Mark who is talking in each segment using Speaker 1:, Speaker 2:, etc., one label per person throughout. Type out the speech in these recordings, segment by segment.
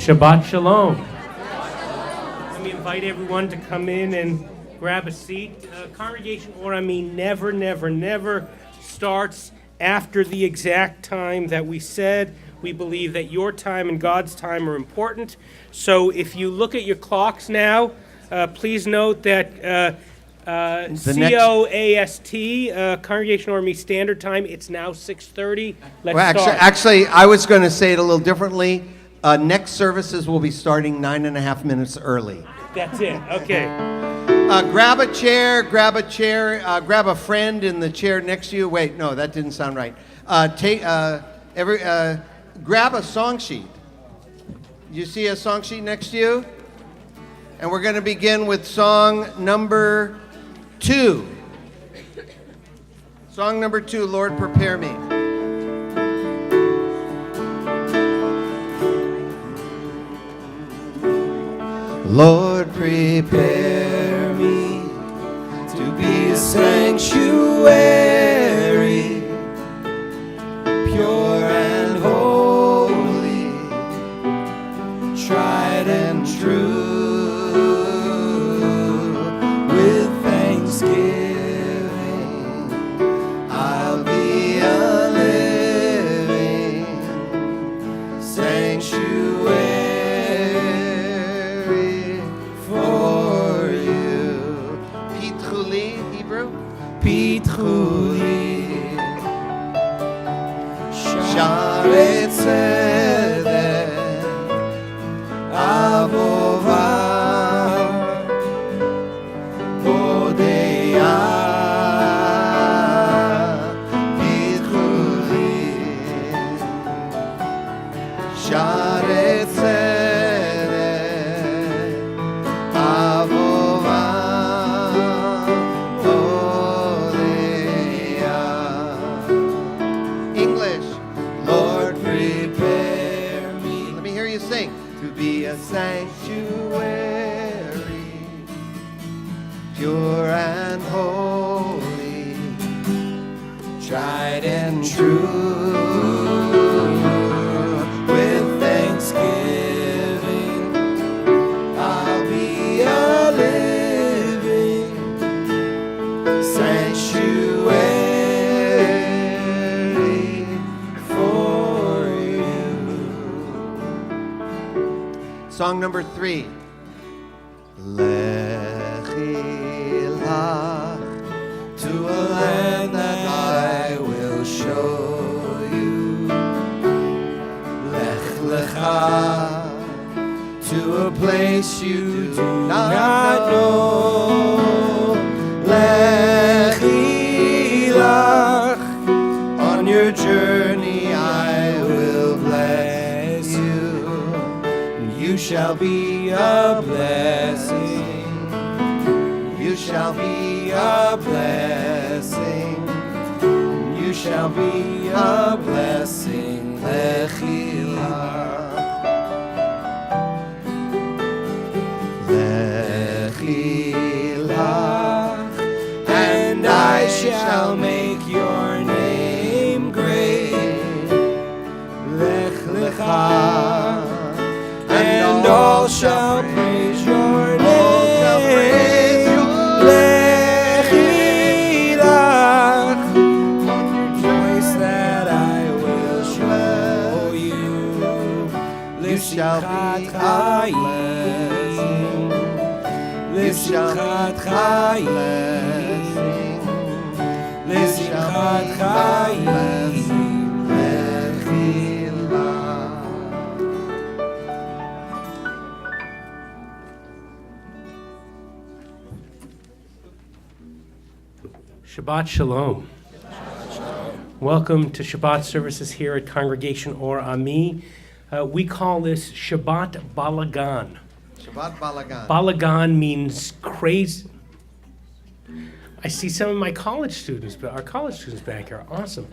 Speaker 1: Shabbat Shalom. Let me invite everyone to come in and grab a seat. Congregation Or never starts after the exact time that we said. We believe that your time and God's time are important. So if you look at your clocks now, please note that COAST, Congregation Or Standard Time, it's now 6:30. Let's start.
Speaker 2: Actually, I was going to say it a little differently. Next services will be starting 9.5 minutes early.
Speaker 1: That's it. Okay.
Speaker 2: Grab a chair, grab a friend in the chair next to you. Wait, no, that didn't sound right. Grab a song sheet. You see a song sheet next to you? And we're going to begin with song number 2. Song number 2, Lord, Prepare Me.
Speaker 3: Lord, prepare me to be a sanctuary, pure and holy, tried and true, with thanksgiving. I'll be a living sanctuary. Pitchuli, Sha'arei Tzedek, Avova, Odeya, Pitchuli, Sha'arei Tzedek, Avova. Sanctuary, pure and holy, tried and true, with thanksgiving. I'll be a living sanctuary for you.
Speaker 2: Song number 3.
Speaker 3: Lechilach, to a land that I will show you. Lech lecha, to a place you do not know. Lechilach, on your journey I will bless you. You shall be a blessing. You shall be a blessing. You shall be a blessing. Lechilach. Lechilach. And I shall make your name great. Lech lecha. And all shall praise your name. Lechilach, voice that I will show you. L'simchat chayim, l'simchat chayim, l'simchat chayim.
Speaker 1: Shabbat Shalom. Welcome to Shabbat services here at Congregation Or Ami. We call this Shabbat Balagan.
Speaker 2: Shabbat Balagan.
Speaker 1: Balagan means crazy. I see some of my college students, but our college students back here are awesome.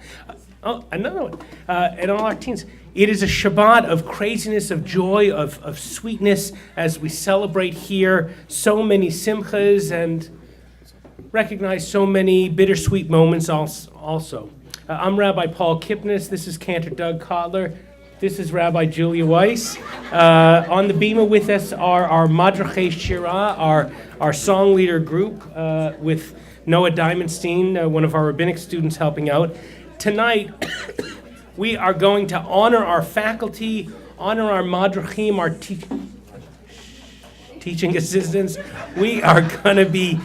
Speaker 1: Another one. And all our teens. It is a Shabbat of craziness, of joy, of sweetness as we celebrate here so many simchas and recognize so many bittersweet moments also. I'm Rabbi Paul Kipnis. This is Cantor Doug Kotler. This is Rabbi Julia Weiss. On the bima with us are our Madrachei Shirah, our song leader group, with Noah Diamondstein, one of our rabbinic students, helping out. Tonight, we are going to honor our faculty, honor our Madrachim, our teaching assistants. We are going to be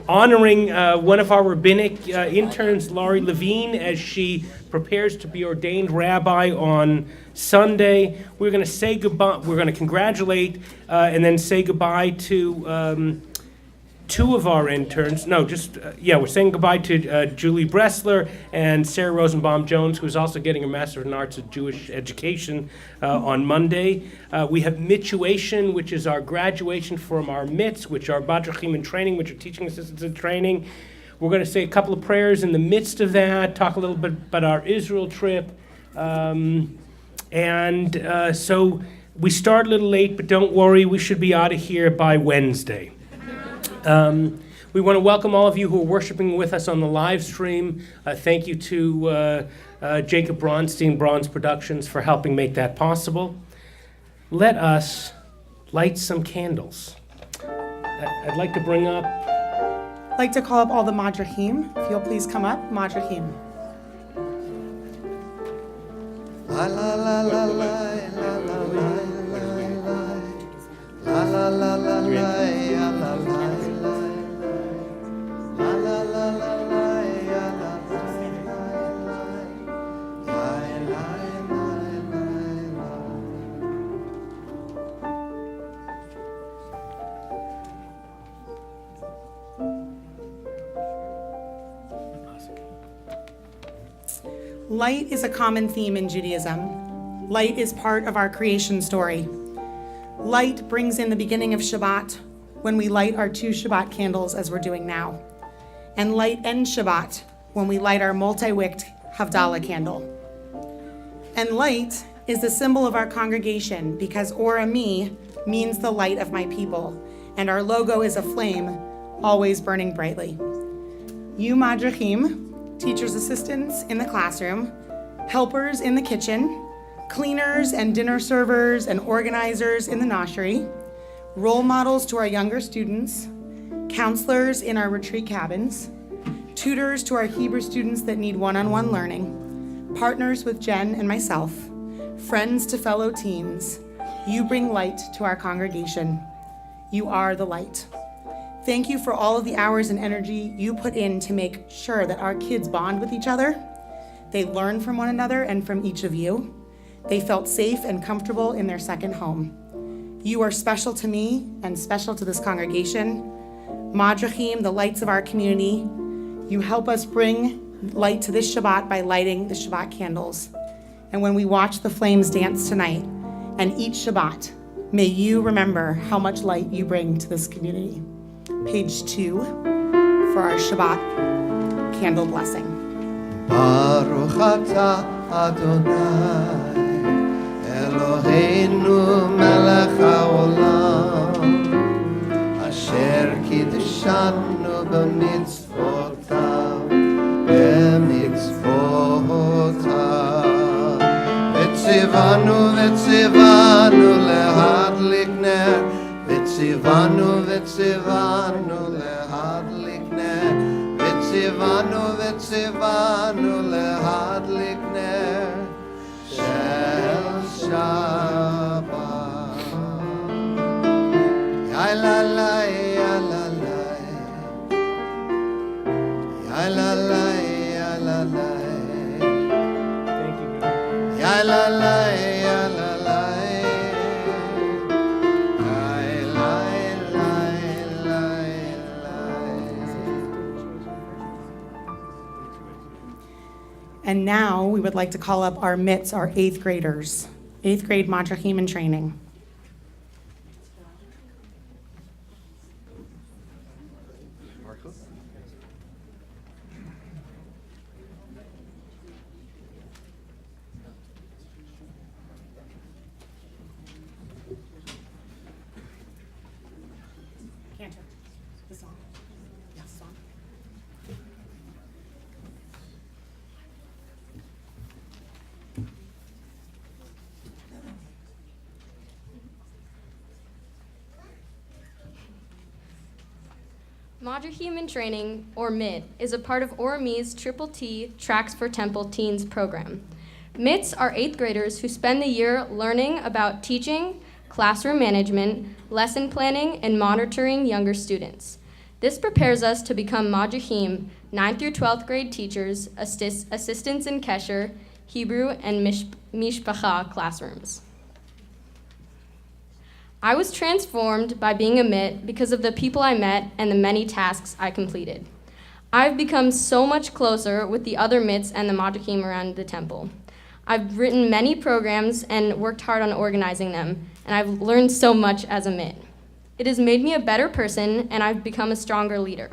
Speaker 1: honoring one of our rabbinic interns, Laurie Levine, as she prepares to be ordained rabbi on Sunday. We're going to say goodbye. We're going to congratulate and then say goodbye to two of our interns. No, we're saying goodbye to Julie Bressler and Sarah Rosenbaum-Jones, who's also getting a Master in Arts of Jewish Education on Monday. We have mituation, which is our graduation from our MITs, which are Madrachim in Training, which are teaching assistants in training. We're going to say a couple of prayers in the midst of that, talk a little bit about our Israel trip. So we start a little late, but don't worry, we should be out of here by Wednesday. We want to welcome all of you who are worshiping with us on the live stream. Thank you to Jacob Bronstein, Bronze Productions, for helping make that possible. Let us light some candles. I'd like to bring up...
Speaker 4: I'd like to call up all the Madrachim. If you'll please come up, Madrachim.
Speaker 3: La la la la la la la la la la la la la.
Speaker 4: Light is a common theme in Judaism. Light is part of our creation story. Light brings in the beginning of Shabbat when we light our 2 Shabbat candles as we're doing now. And light ends Shabbat when we light our multi-wicked Havdalah candle. And light is the symbol of our congregation because Or Ami means the light of my people, and our logo is a flame, always burning brightly. You Madrachim, teachers' assistants in the classroom, helpers in the kitchen, cleaners and dinner servers and organizers in the nursery, role models to our younger students, counselors in our retreat cabins, tutors to our Hebrew students that need one-on-one learning, partners with Jen and myself, friends to fellow teens, you bring light to our congregation. You are the light. Thank you for all of the hours and energy you put in to make sure that our kids bond with each other. They learn from one another and from each of you. They felt safe and comfortable in their second home. You are special to me and special to this congregation. Madrachim, the lights of our community, you help us bring light to this Shabbat by lighting the Shabbat candles. And when we watch the flames dance tonight and each Shabbat, may you remember how much light you bring to this community. Page 2 for our Shabbat candle blessing.
Speaker 3: Baruch atah Adonai Eloheinu melech haolam Asher kiddushanu b'mitzvotav V'tzivanu lehadlik ner V'tzivanu lehadlik ner V'tzivanu lehadlik ner Shel Shabbat Ya la la ya la la Ya la la ya la la
Speaker 1: Thank you, guys.
Speaker 3: Ya la la ya la la
Speaker 4: And now we would like to call up our MITs, our 8th graders, 8th grade Madrachim in training. Cantor, the song. Yes, song.
Speaker 5: Modern in Training, or MIT, is a part of ORME's Triple T Tracks for Temple Teens program. MITs are 8th graders who spend the year learning about teaching, classroom management, lesson planning, and monitoring younger students. This prepares us to become Madrahim, 9th through 12th grade teachers, assistants in Kesher, Hebrew, and Mishpacha classrooms. I was transformed by being a MIT because of the people I met and the many tasks I completed. I've become so much closer with the other MITs and the Madrahim around the temple. I've written many programs and worked hard on organizing them, and I've learned so much as a MIT. It has made me a better person, and I've become a stronger leader.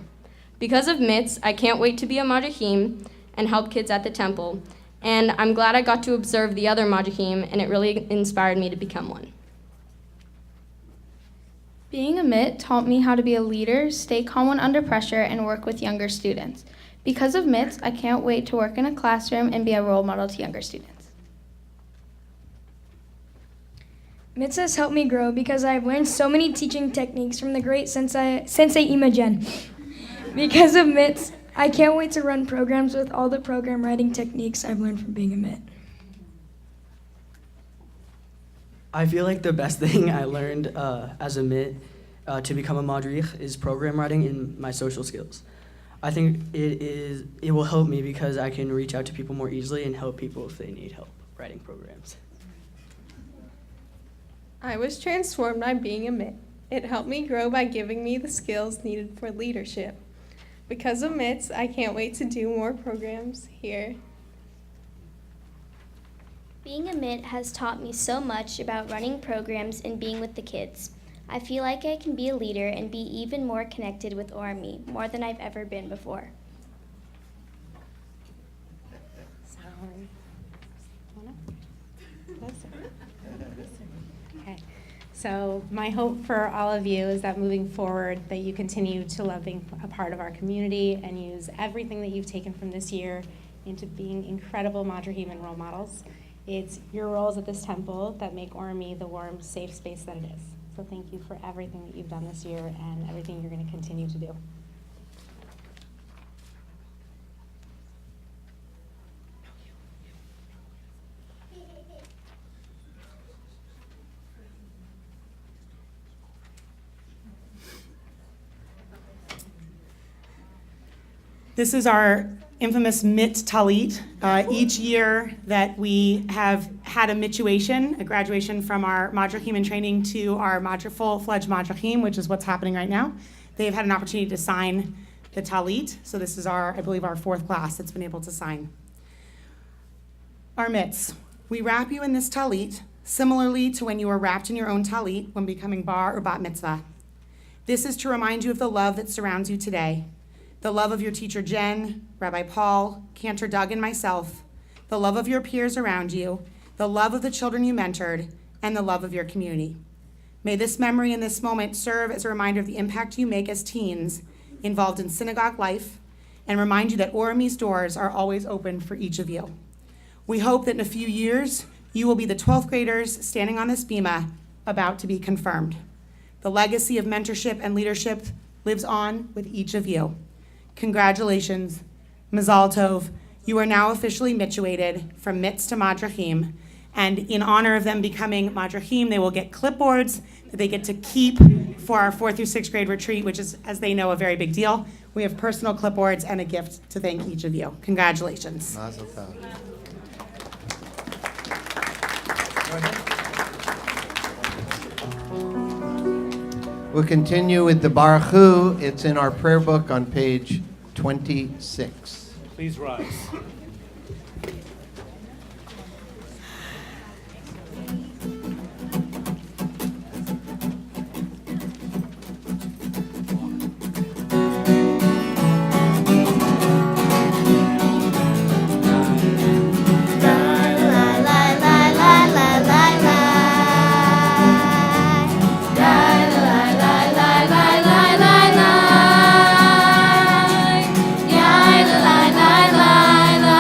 Speaker 5: Because of MITs, I can't wait to be a Madrahim and help kids at the temple, and I'm glad I got to observe the other Madrahim, and it really inspired me to become one.
Speaker 6: Being a MIT taught me how to be a leader, stay calm when under pressure, and work with younger students. Because of MITs, I can't wait to work in a classroom and be a role model to younger students.
Speaker 7: MITS has helped me grow because I've learned so many teaching techniques from the great Sensei Imogen. Because of MITS, I can't wait to run programs with all the program writing techniques I've learned from being a MIT.
Speaker 8: I feel like the best thing I learned as a MIT to become a madrich is program writing and my social skills. I think it will help me because I can reach out to people more easily and help people if they need help writing programs.
Speaker 9: I was transformed by being a MIT. It helped me grow by giving me the skills needed for leadership. Because of MITs, I can't wait to do more programs here.
Speaker 10: Being a MIT has taught me so much about running programs and being with the kids. I feel like I can be a leader and be even more connected with ORME, more than I've ever been before.
Speaker 11: So my hope for all of you is that moving forward that you continue to love being a part of our community and use everything that you've taken from this year into being incredible Madrahim and role models. It's your roles at this temple that make ORME the warm, safe space that it is. So thank you for everything that you've done this year and everything you're going to continue to do.
Speaker 4: This is our infamous MIT Talit. Each year that we have had a mituation, a graduation from our Madrahim in training to our full-fledged Madrahim, which is what's happening right now, they've had an opportunity to sign the Talit. So this is I believe our 4th class that's been able to sign. Our MITs. We wrap you in this Talit similarly to when you were wrapped in your own Talit when becoming bar or bat mitzvah. This is to remind you of the love that surrounds you today. The love of your teacher Jen, Rabbi Paul, Cantor Doug, and myself, the love of your peers around you, the love of the children you mentored, and the love of your community. May this memory and this moment serve as a reminder of the impact you make as teens involved in synagogue life and remind you that ORME's doors are always open for each of you. We hope that in a few years, you will be the 12th graders standing on this bima about to be confirmed. The legacy of mentorship and leadership lives on with each of you. Congratulations, Mazal Tov. You are now officially mituated from MITs to Madrahim. And in honor of them becoming Madrahim, they will get clipboards that they get to keep for our 4th through 6th grade retreat, which is, as they know, a very big deal. We have personal clipboards and a gift to thank each of you. Congratulations.
Speaker 2: Mazel tov. We'll continue with the Baruch Hu. It's in our prayer book on page 26.
Speaker 1: Please rise.
Speaker 10: La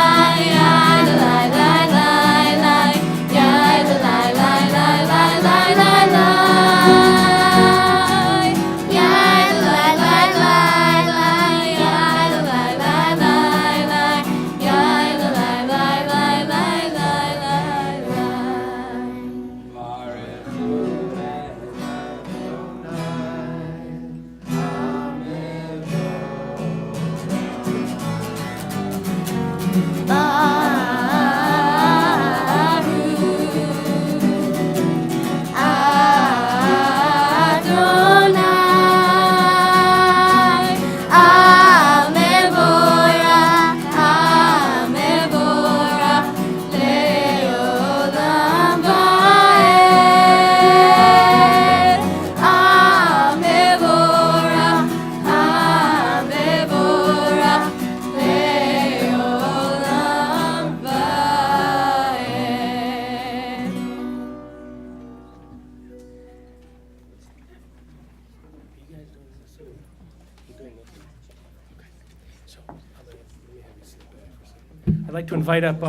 Speaker 1: I'd like to invite up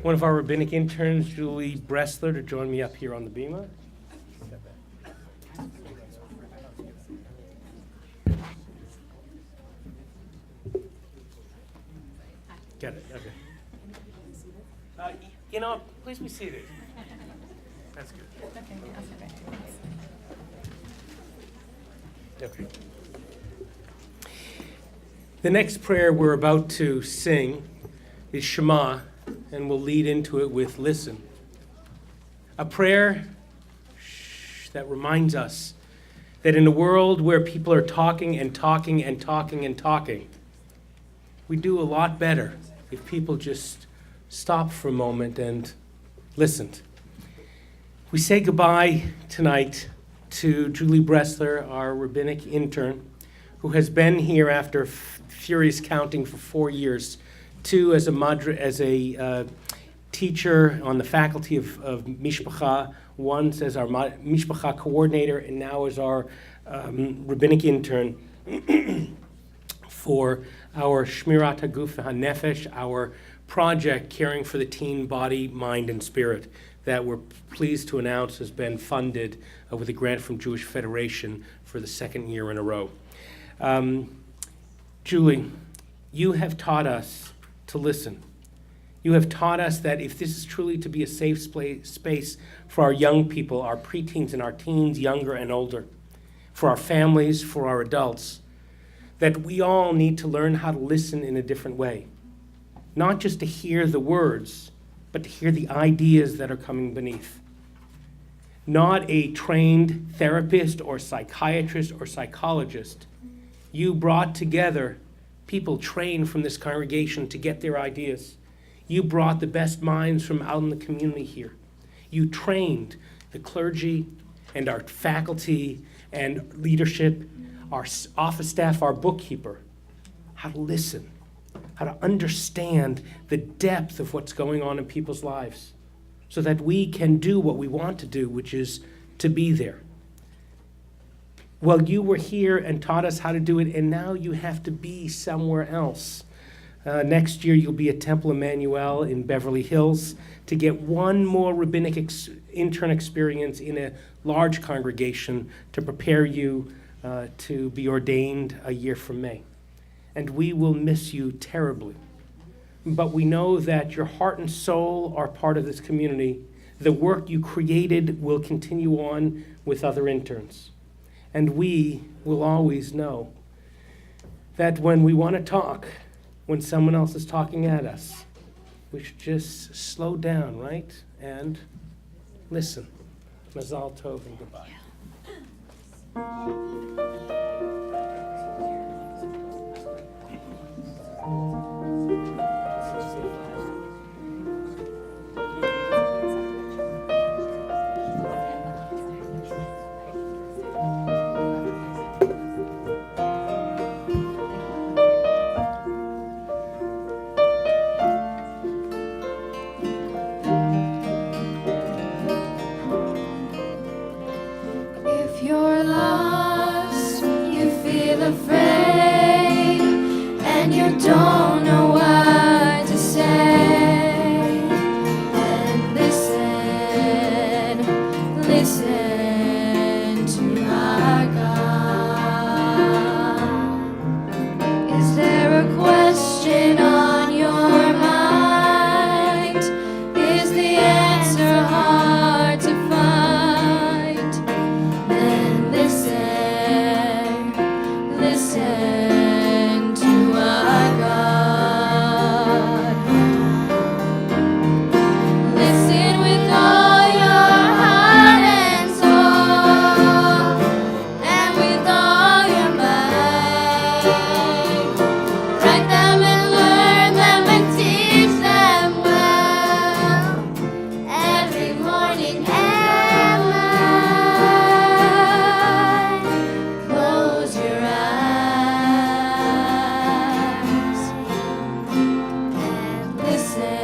Speaker 1: one of our rabbinic interns, Julie Bressler, to join me up here on the bema. Get it, okay. Please be seated. That's good. Okay. The next prayer we're about to sing is Shema, and we'll lead into it with listen. A prayer that reminds us that in a world where people are talking and talking and talking and talking, we do a lot better if people just stop for a moment and listened. We say goodbye tonight to Julie Bressler, our rabbinic intern, who has been here after furious counting for 4 years, 2 as a teacher on the faculty of Mishpacha, once as our Mishpacha coordinator, and now as our rabbinic intern for our Shmirat HaGuf HaNefesh, our project caring for the teen body, mind, and spirit that we're pleased to announce has been funded with a grant from Jewish Federation for the 2nd year in a row. Julie, you have taught us to listen. You have taught us that if this is truly to be a safe space for our young people, our preteens and our teens, younger and older, for our families, for our adults, that we all need to learn how to listen in a different way. Not just to hear the words, but to hear the ideas that are coming beneath. Not a trained therapist or psychiatrist or psychologist. You brought together people trained from this congregation to get their ideas. You brought the best minds from out in the community here. You trained the clergy and our faculty and leadership, our office staff, our bookkeeper, how to listen, how to understand the depth of what's going on in people's lives so that we can do what we want to do, which is to be there. Well, you were here and taught us how to do it, and now you have to be somewhere else. Next year, you'll be at Temple Emmanuel in Beverly Hills to get one more rabbinic intern experience in a large congregation to prepare you to be ordained a year from May. And we will miss you terribly. But we know that your heart and soul are part of this community. The work you created will continue on with other interns. And we will always know that when we want to talk, when someone else is talking at us, we should just slow down, right? And listen. Mazal tov and goodbye.
Speaker 3: If you're lost, you feel afraid, and you don't know what to say, then listen to our God. Is there a question on your mind? Is the answer hard to find? Then listen to our God. Listen with all your heart and soul, and with all your mind. Write them and learn them and teach them well, every morning and night. Close your eyes and listen.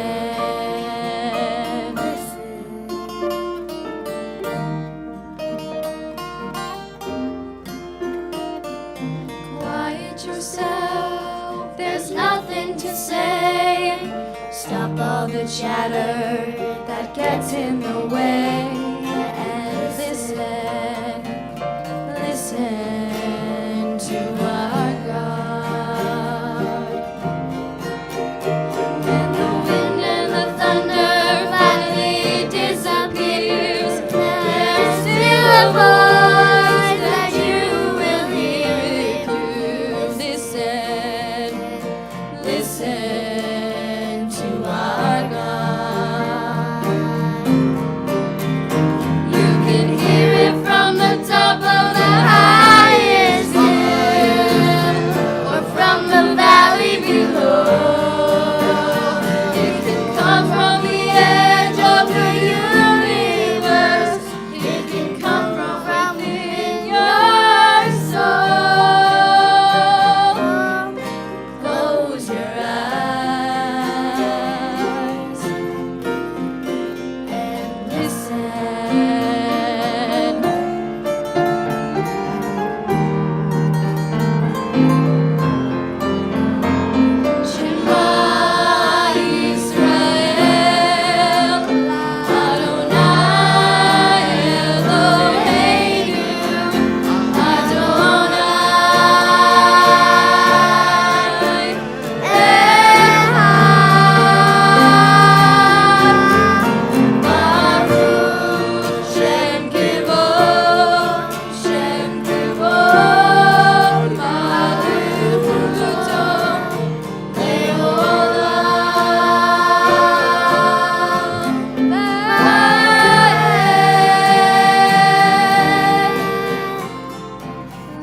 Speaker 3: Quiet yourself, there's nothing to say.
Speaker 12: Stop all the chatter that gets in the way and listen, listen to our God. When the wind and the thunder finally disappears, there's still a voice that you will hear if you listen, listen to our God. You can hear it from the top of the highest hill or from the valley below. It can come from the edge of the universe. It can come from within your soul. Close your eyes and listen. Shema Yisrael, Adonai Eloheinu, Adonai Echad. Baruch Shem Kivod, Shem Kivod, Malchuto Leolam Vaed.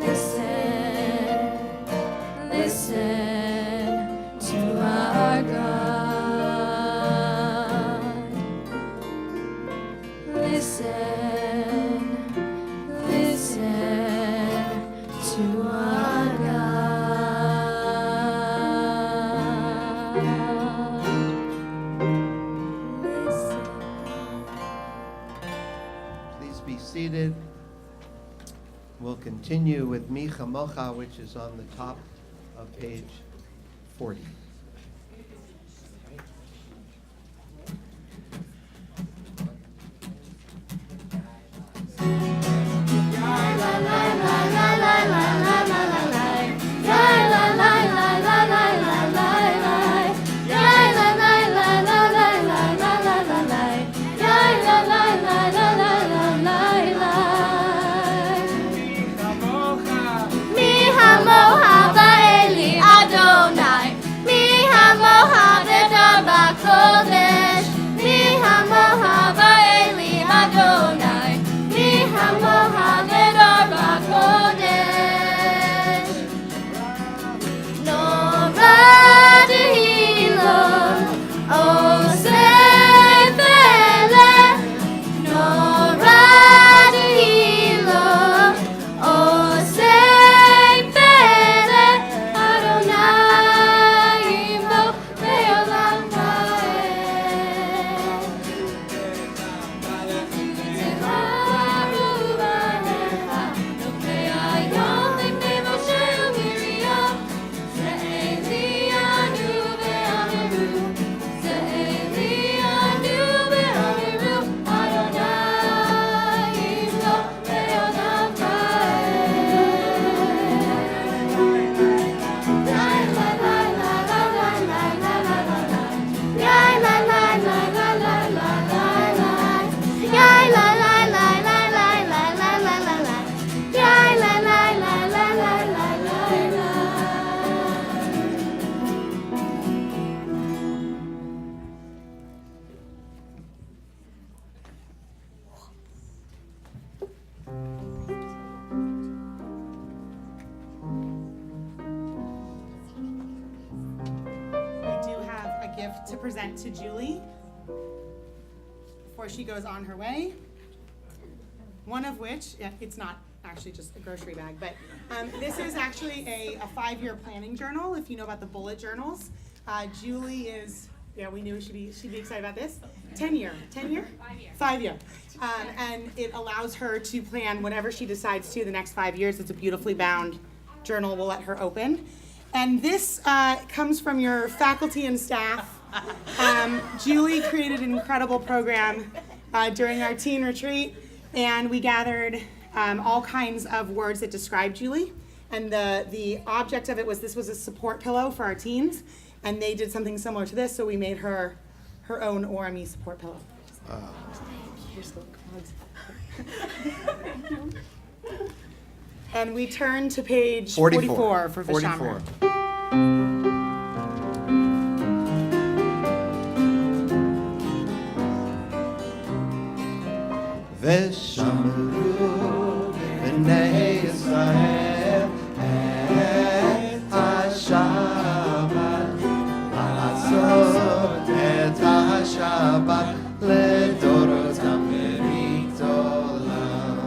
Speaker 12: Listen, listen to our God. Listen, listen to our God. Listen.
Speaker 2: Please be seated. We'll continue with Mi Chamocha, which is on the top of page 40.
Speaker 12: Mi hamoha ba'eli Adonai, mi hamoha v'dar b'kodesh, mi hamoha ba'eli Adonai, mi hamoha v'dar b'kodesh. No radihilo, oseh peleh, no radihilo, oseh peleh, Adonai imo leolam vaed. Teharu b'necha, nokei hayom lifnei Moshe u'Miriam, ze'elianu ve'amiru, ze'elianu ve'amiru, Adonai imo leolam
Speaker 4: I do have a gift to present to Julie before she goes on her way. One of which, yeah, it's not actually just a grocery bag, but this is actually a 5-year planning journal, if you know about the bullet journals. Julie is, yeah, we knew she'd be excited about this. 10-year? 5-year. And it allows her to plan whatever she decides to the next 5 years. It's a beautifully bound journal we'll let her open. And this comes from your faculty and staff Julie created an incredible program during our teen retreat, and we gathered all kinds of words that describe Julie. And the object of it was, this was a support pillow for our teens, and they did something similar to this, so we made her own ORME support pillow. Here's the cards. And we turn to page 44 for Vishammer.
Speaker 3: ושמרו בני ישראל את השבת, לעשות את השבת לדורותם ברית עולם.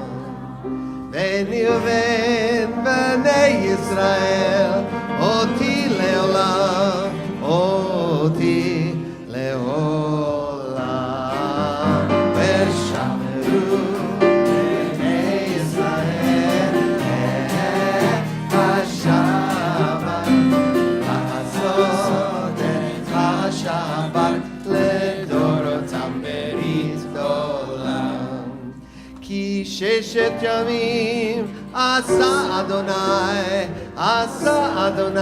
Speaker 3: ביני ובין בני ישראל אותי לעולם, אותי לעולם. ושמרו בני ישראל את השבת, לעשות את השבת לדורותם ברית עולם. כי ששת ימים עשה אדוני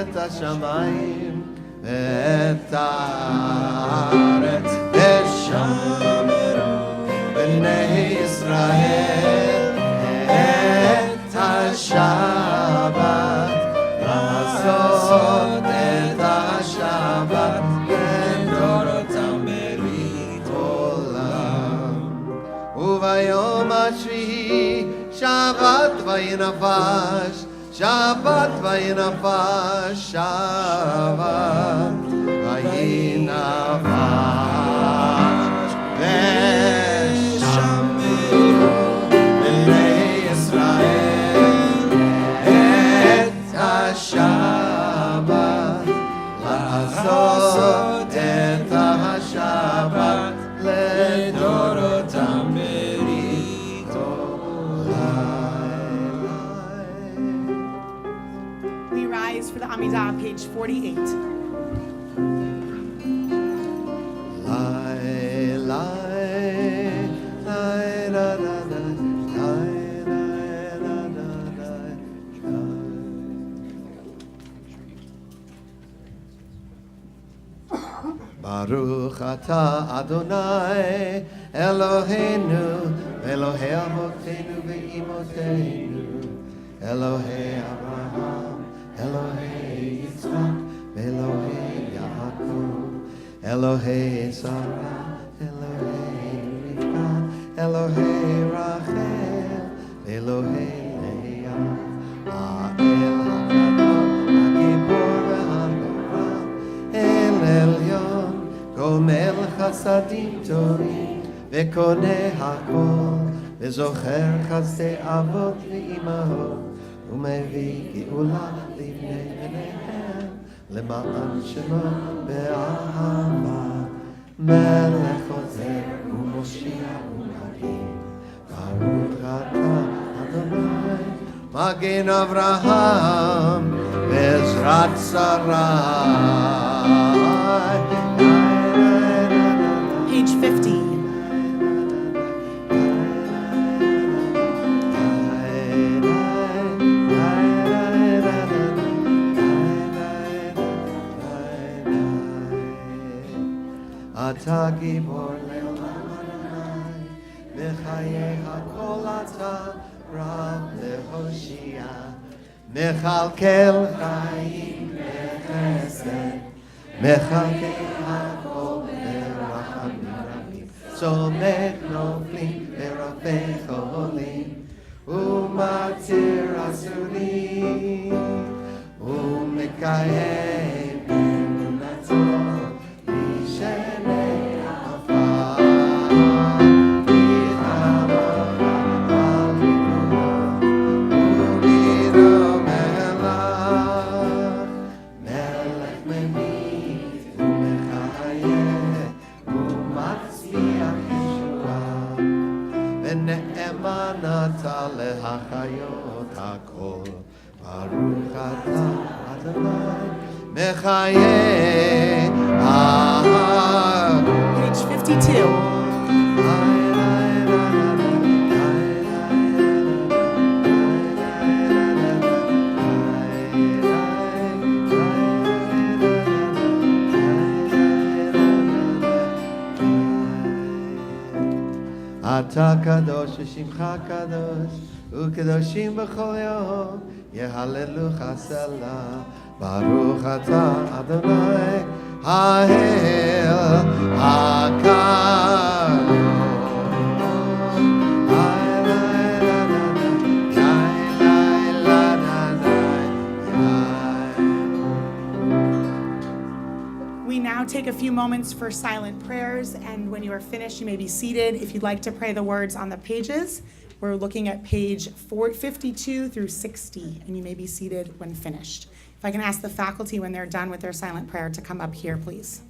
Speaker 3: את השמיים ואת הארץ. ושמרו בני ישראל את השבת, לעשות את השבת לדורותם ברית עולם. וביום השביעי שבת וינפש, שבת וינפש, שבת וינפש. ושמרו בני ישראל את השבת, לעשות את השבת לדורותם ברית עולם.
Speaker 4: We rise for the Amidah, page 48.
Speaker 3: ברוך אתה אדוני אלוהינו אלוהי אבותינו ואימותינו, אלוהי אברהם, אלוהי יצחק ואלוהי יעקב, אלוהי שרה, אלוהי רבקה, אלוהי רחל, אלוהי לאה, האל הגדול, הגיבור והנורא, אל עליון, גומל חסדים טובים וקונה הכל, וזוכר חסדי אבות ואימהות, ומביא גאולה לבני בניהם, למען שמו באהבה. מלך עוזר ומושיע ומגן, ברוך אתה אדוני מגן אברהם בעזרת שרה.
Speaker 4: Page 50.
Speaker 3: אתה גיבור לעולם אדוני, בחיי הכל אתה רב להושיע, מכלכל חיים בחסד, מכלכל הכל ברחמים רבים, צומק נופלים ורפא חולים, ומתיר אסורים, ומקיים אמונתו משני עפר. וגידו מלך ממיት ומחיה ומצמיח ישועה, ונאמן אתה להחיות הכל. ברוך אתה אדוני
Speaker 2: Mechaye.
Speaker 4: Page 52.
Speaker 2: אתה קדוש ושמך קדוש וקדושים בכל יום יהללוך סלע ברוך אתה אדוני האל הקדוש
Speaker 4: We now take a few moments for silent prayers, and when you are finished, you may be seated. If you'd like to pray the words on the pages, we're looking at page 52 through 60, and you may be seated when finished. If I can ask the faculty when they're done with their silent prayer to come up here, please.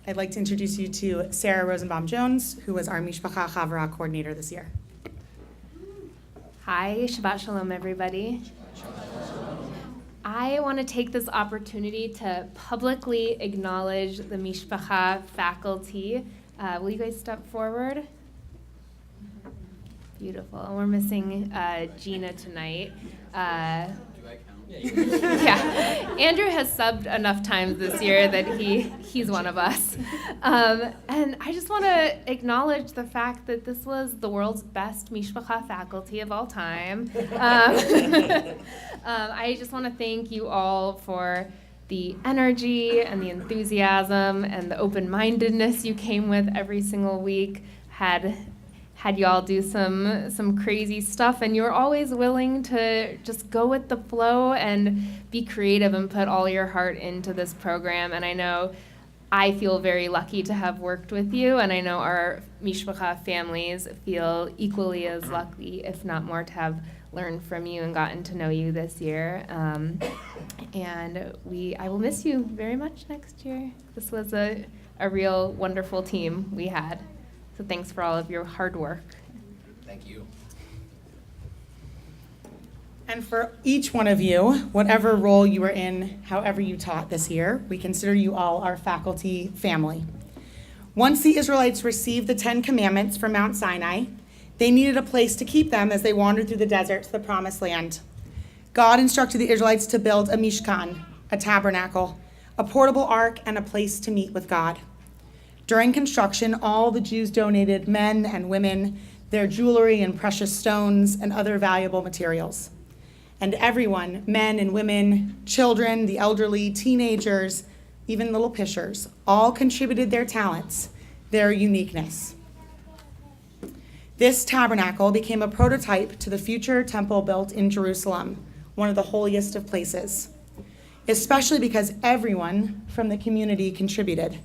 Speaker 4: I'd like to introduce you to Sarah Rosenbaum-Jones, who was our Mishpacha Chavra coordinator this year.
Speaker 13: Hi, Shabbat Shalom, everybody. I want to take this opportunity to publicly acknowledge the Mishpacha faculty. Will you guys step forward? Beautiful. And we're missing Gina tonight. Yeah, Andrew has subbed enough times this year that he's one of us. And I just want to acknowledge the fact that this was the world's best Mishpacha faculty of all time. I just want to thank you all for the energy and the enthusiasm and the open-mindedness you came with every single week. Had y'all do some crazy stuff, and you were always willing to just go with the flow and be creative and put all your heart into this program. And I know I feel very lucky to have worked with you, and I know our Mishpacha families feel equally as lucky, if not more, to have learned from you and gotten to know you this year. And I will miss you very much next year. This was a real wonderful team we had. So thanks for all of your hard work.
Speaker 3: Thank you.
Speaker 4: And for each one of you, whatever role you were in, however you taught this year, we consider you all our faculty family. Once the Israelites received the 10 Commandments from Mount Sinai, they needed a place to keep them as they wandered through the desert to the Promised Land. God instructed the Israelites to build a mishkan, a tabernacle, a portable ark, and a place to meet with God. During construction, all the Jews donated, men and women, their jewelry and precious stones and other valuable materials. And everyone, men and women, children, the elderly, teenagers, even little pishers, all contributed their talents, their uniqueness. This tabernacle became a prototype to the future temple built in Jerusalem, one of the holiest of places, especially because everyone from the community contributed.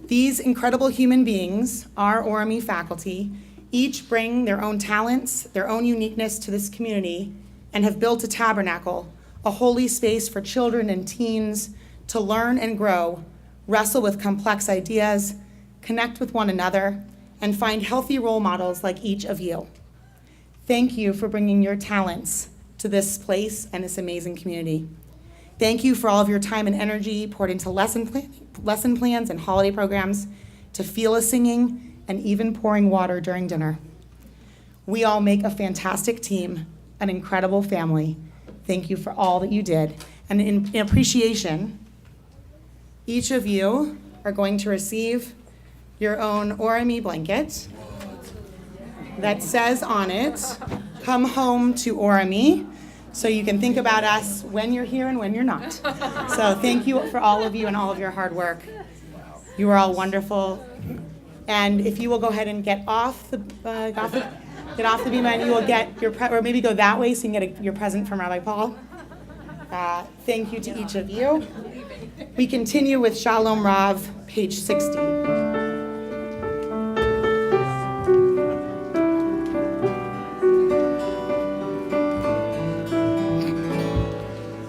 Speaker 4: These incredible human beings, our Orami faculty, each bring their own talents, their own uniqueness to this community, and have built a tabernacle, a holy space for children and teens to learn and grow, wrestle with complex ideas, connect with one another, and find healthy role models like each of you. Thank you for bringing your talents to this place and this amazing community. Thank you for all of your time and energy poured into lesson plans and holiday programs, to Fila singing, and even pouring water during dinner. We all make a fantastic team, an incredible family. Thank you for all that you did. And in appreciation, each of you are going to receive your own Orami blanket that says on it, "Come home to Orami," so you can think about us when you're here and when you're not. So thank you for all of you and all of your hard work. You are all wonderful. And if you will go ahead and get off the bima, and you will get your or maybe go that way so you can get your present from Rabbi Paul. Thank you to each of you. We continue with Shalom Rav, page 60.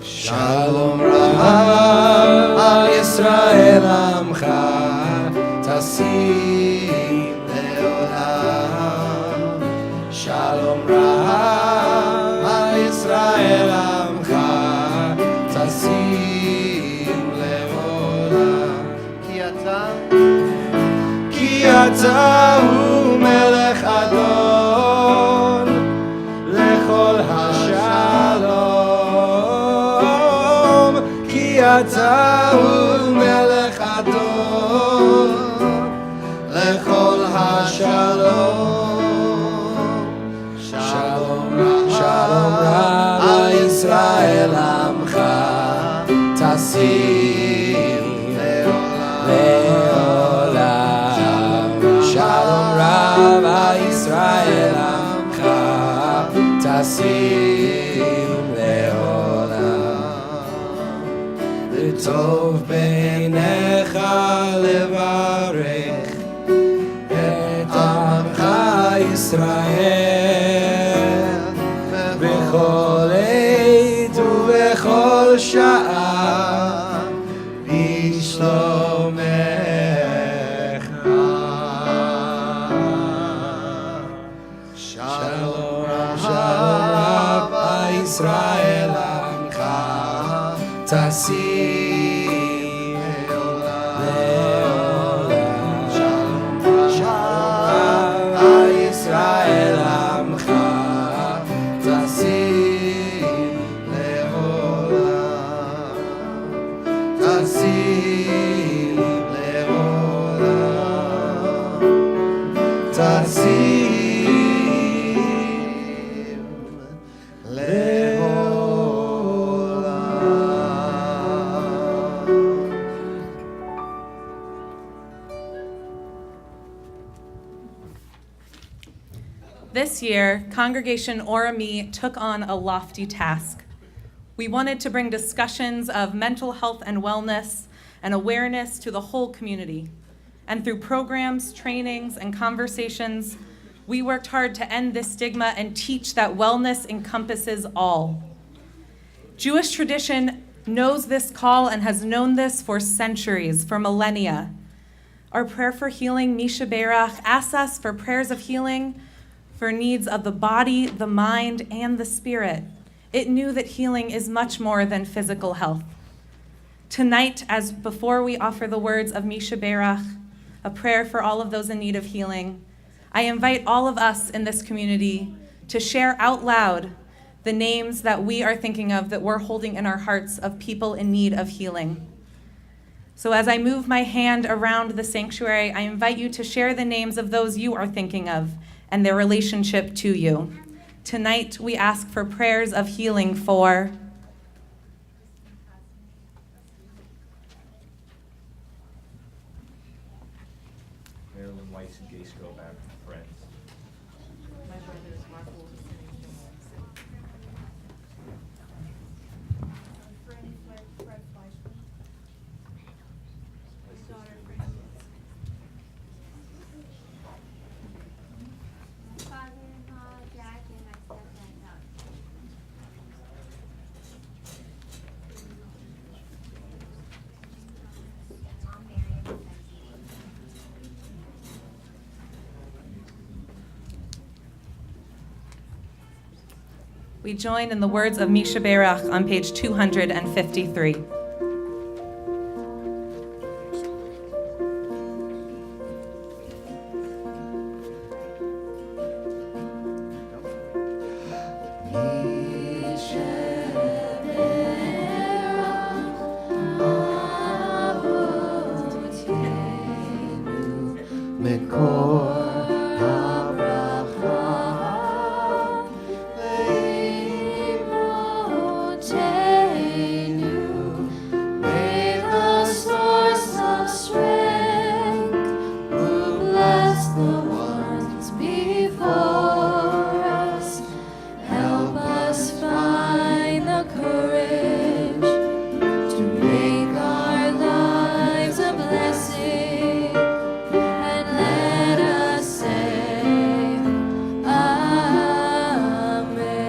Speaker 3: Shalom Rav al Yisrael Amcha Tasim Leolam. Shalom Rav al Yisrael Amcha Tasim Leolam. Ki ata hu melech adon lechol hashalom. אתה הוא מלך אדון לכל השלום. שלום רב על ישראל עמך תשים לעולם. שלום רב על ישראל עמך תשים לעולם. טוב בעיניך לברך את עמך ישראל בכל עת ובכל שעה בשלומך. שלום רב על ישראל עמך תשים
Speaker 14: This year, Congregation Orami took on a lofty task. We wanted to bring discussions of mental health and wellness and awareness to the whole community. And through programs, trainings, and conversations, we worked hard to end this stigma and teach that wellness encompasses all. Jewish tradition knows this call and has known this for centuries, for millennia. Our prayer for healing, Misha Berach, asks us for prayers of healing for needs of the body, the mind, and the spirit. It knew that healing is much more than physical health. Tonight, as before we offer the words of Misha Berach, a prayer for all of those in need of healing, I invite all of us in this community to share out loud the names that we are thinking of, that we're holding in our hearts, of people in need of healing. So as I move my hand around the sanctuary, I invite you to share the names of those you are thinking of and their relationship to you. Tonight, we ask for prayers of healing for
Speaker 15: Marilyn Weiss and Gay Scoback, friends.
Speaker 14: my brother's Marco. We join in the words of Misha Berach on page 253.
Speaker 3: מקור הברכה.
Speaker 12: May the source of strength, who bless the ones before us, help us find the courage to make our lives a blessing, and let us say Amen.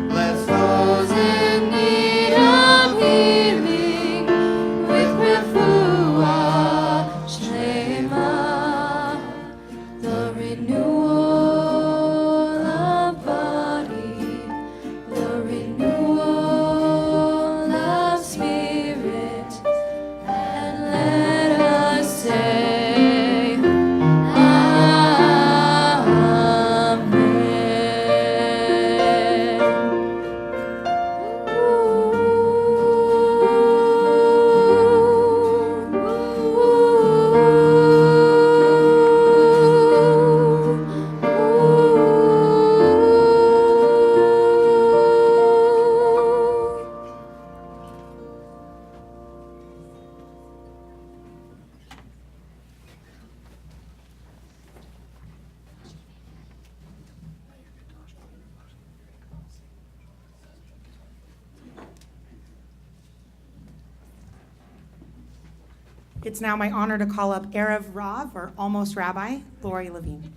Speaker 3: Bless those
Speaker 12: In need of healing with refuah shlema, the renewal of body, the renewal of spirit, and let us say
Speaker 4: It's now my honor to call up Erev Rav, or Almost Rabbi, Lori Levine.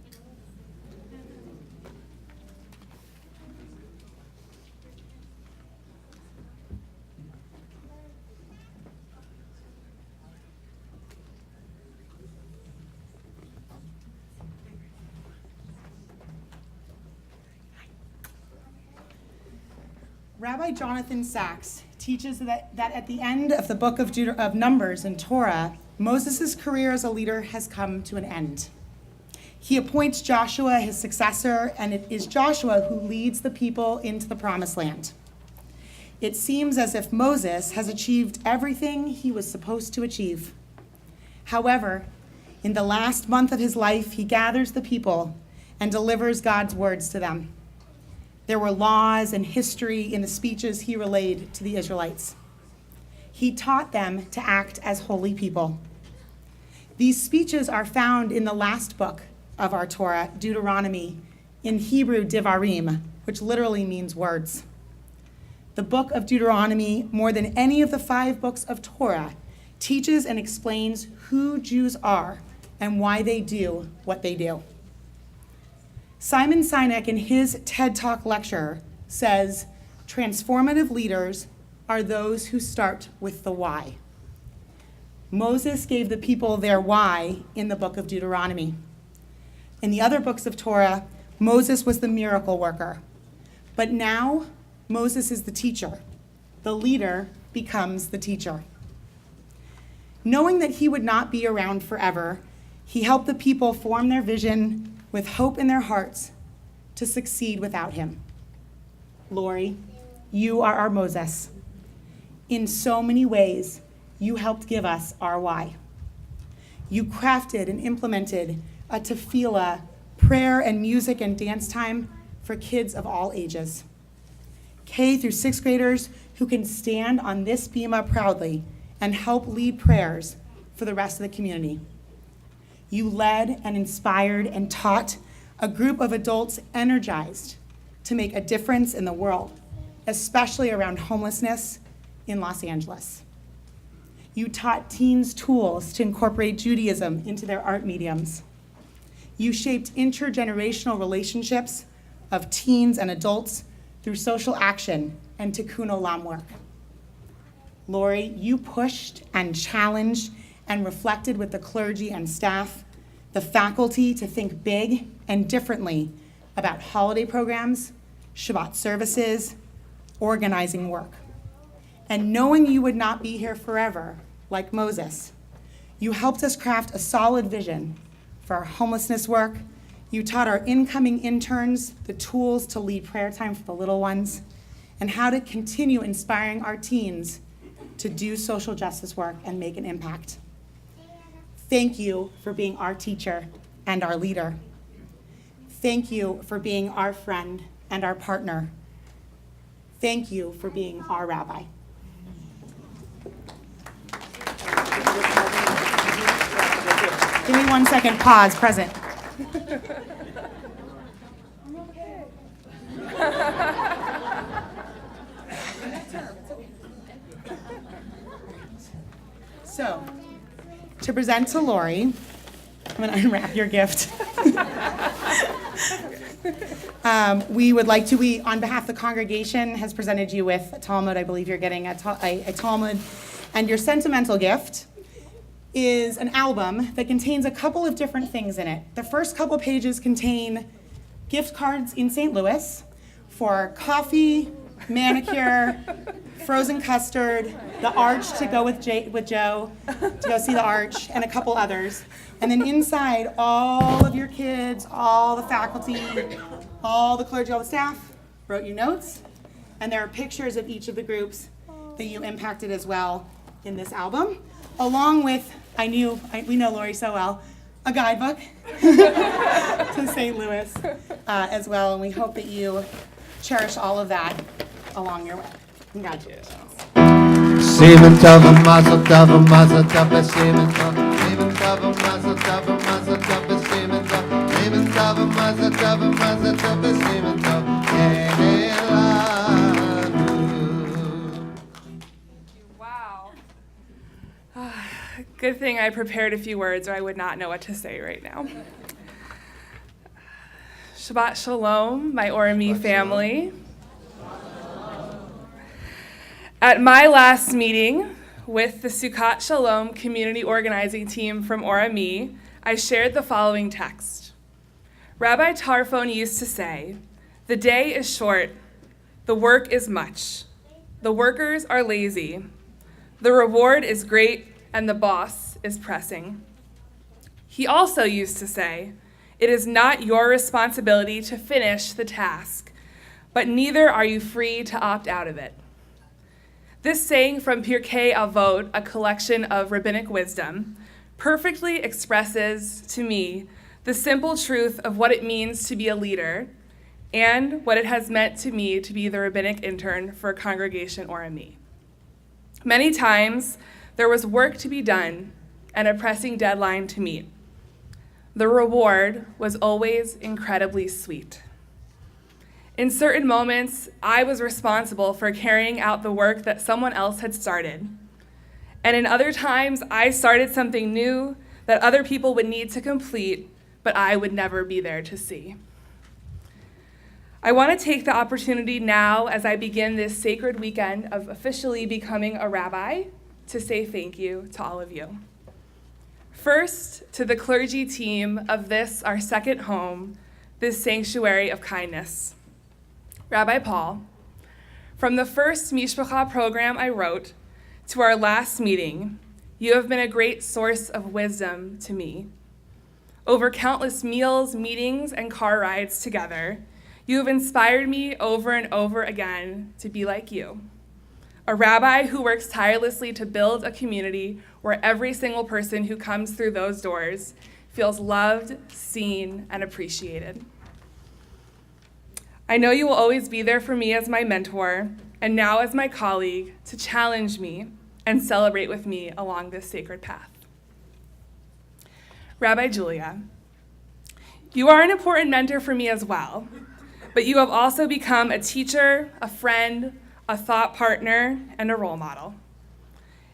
Speaker 4: Rabbi Jonathan Sachs teaches that at the end of the book of Numbers in Torah, Moses' career as a leader has come to an end. He appoints Joshua his successor, and it is Joshua who leads the people into the promised land. It seems as if Moses has achieved everything he was supposed to achieve. However, in the last month of his life, he gathers the people and delivers God's words to them. There were laws and history in the speeches he relayed to the Israelites. He taught them to act as holy people. These speeches are found in the last book of our Torah, Deuteronomy, in Hebrew, Devarim, which literally means words. The book of Deuteronomy, more than any of the 5 books of Torah, teaches and explains who Jews are and why they do what they do. Simon Sinek, in his TED Talk lecture, says, transformative leaders are those who start with the why. Moses gave the people their why in the book of Deuteronomy. In the other books of Torah, Moses was the miracle worker. But now, Moses is the teacher. The leader becomes the teacher. Knowing that he would not be around forever, he helped the people form their vision with hope in their hearts to succeed without him. Lori, you are our Moses. In so many ways, you helped give us our why. You crafted and implemented a tefillah, prayer and music and dance time for kids of all ages. K through 6th graders who can stand on this bima proudly and help lead prayers for the rest of the community. You led and inspired and taught a group of adults energized to make a difference in the world, especially around homelessness in Los Angeles. You taught teens tools to incorporate Judaism into their art mediums. You shaped intergenerational relationships of teens and adults through social action and tikkun olam work. Lori, you pushed and challenged and reflected with the clergy and staff, the faculty to think big and differently about holiday programs, Shabbat services, organizing work. And knowing you would not be here forever, like Moses, you helped us craft a solid vision for our homelessness work. You taught our incoming interns the tools to lead prayer time for the little ones and how to continue inspiring our teens to do social justice work and make an impact. Thank you for being our teacher and our leader. Thank you for being our friend and our partner. Thank you for being our rabbi. Give me 1 second, pause, present. So, to present to Lori, I'm going to unwrap your gift. We would like to, on behalf of the congregation, has presented you with a Talmud. I believe you're getting a Talmud. And your sentimental gift is an album that contains a couple of different things in it. The first couple pages contain gift cards in St. Louis for coffee, manicure, frozen custard, the Arch to go with Joe, to go see the Arch, and a couple others. And then inside, all of your kids, all the faculty, all the clergy, all the staff wrote you notes. And there are pictures of each of the groups that you impacted as well in this album, along with, we know Lori so well, a guidebook to St. Louis as well. And we hope that you cherish all of that along your way. Congratulations.
Speaker 3: Semen tov, mazel tov, mazel tov, semen tov, semen tov, mazel tov, mazel tov, semen tov, semen tov, mazel tov, mazel tov, semen tov,
Speaker 16: Wow. Good thing I prepared a few words or I would not know what to say right now. Shabbat Shalom, my Orami family. At my last meeting with the Sukkot Shalom community organizing team from Orami, I shared the following text. Rabbi Tarfon used to say, "The day is short, the work is much. The workers are lazy. The reward is great, and the boss is pressing." He also used to say, "It is not your responsibility to finish the task, but neither are you free to opt out of it." This saying from Pirkei Avot, a collection of rabbinic wisdom, perfectly expresses to me the simple truth of what it means to be a leader and what it has meant to me to be the rabbinic intern for Congregation Orami. Many times, there was work to be done and a pressing deadline to meet. The reward was always incredibly sweet. In certain moments, I was responsible for carrying out the work that someone else had started. And in other times, I started something new that other people would need to complete, but I would never be there to see. I want to take the opportunity now, as I begin this sacred weekend of officially becoming a rabbi, to say thank you to all of you. First, to the clergy team of this, our second home, this sanctuary of kindness. Rabbi Paul, from the first Mishpacha program I wrote to our last meeting, you have been a great source of wisdom to me. Over countless meals, meetings, and car rides together, you have inspired me over and over again to be like you, a rabbi who works tirelessly to build a community where every single person who comes through those doors feels loved, seen, and appreciated. I know you will always be there for me as my mentor, and now as my colleague, to challenge me and celebrate with me along this sacred path. Rabbi Julia, you are an important mentor for me as well, but you have also become a teacher, a friend, a thought partner, and a role model.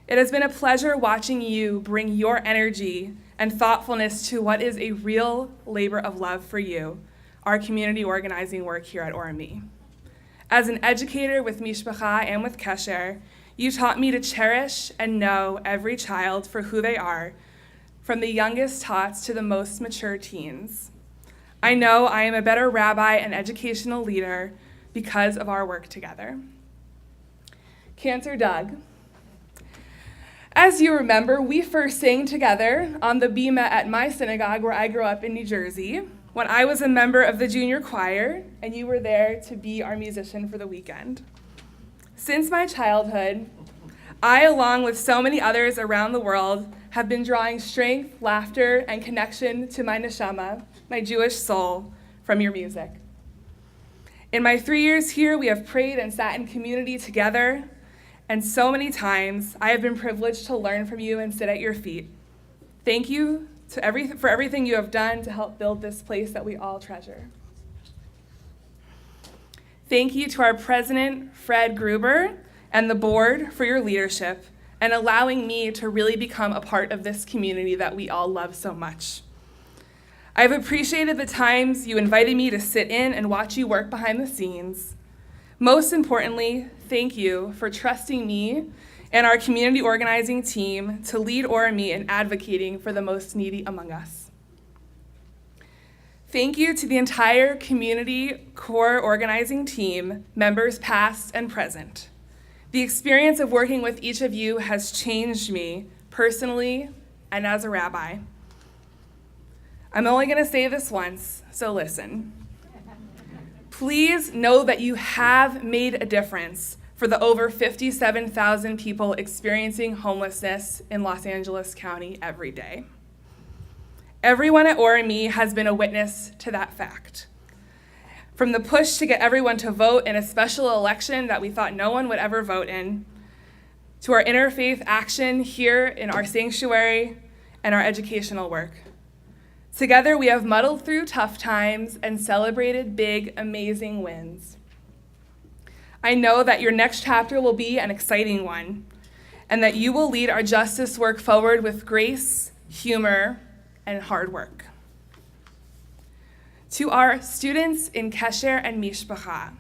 Speaker 16: It has been a pleasure watching you bring your energy and thoughtfulness to what is a real labor of love for you, our community organizing work here at Orami. As an educator with Mishpacha and with Kesher, you taught me to cherish and know every child for who they are, from the youngest tots to the most mature teens. I know I am a better rabbi and educational leader because of our work together. Cantor Doug. As you remember, we first sang together on the bima at my synagogue where I grew up in New Jersey when I was a member of the junior choir and you were there to be our musician for the weekend. Since my childhood, I, along with so many others around the world, have been drawing strength, laughter, and connection to my neshama, my Jewish soul, from your music. In my 3 years here, we have prayed and sat in community together, and so many times I have been privileged to learn from you and sit at your feet. Thank you for everything you have done to help build this place that we all treasure. Thank you to our president, Fred Gruber, and the board for your leadership and allowing me to really become a part of this community that we all love so much. I've appreciated the times you invited me to sit in and watch you work behind the scenes. Most importantly, thank you for trusting me and our community organizing team to lead ORME in advocating for the most needy among us. Thank you to the entire community core organizing team, members past and present. The experience of working with each of you has changed me personally and as a rabbi. I'm only going to say this once, so listen. Please know that you have made a difference for the over 57,000 people experiencing homelessness in Los Angeles County every day. Everyone at ORME has been a witness to that fact. From the push to get everyone to vote in a special election that we thought no one would ever vote in, to our interfaith action here in our sanctuary and our educational work. Together, we have muddled through tough times and celebrated big, amazing wins. I know that your next chapter will be an exciting one, and that you will lead our justice work forward with grace, humor, and hard work. To our students in Kesher and Mishpacha,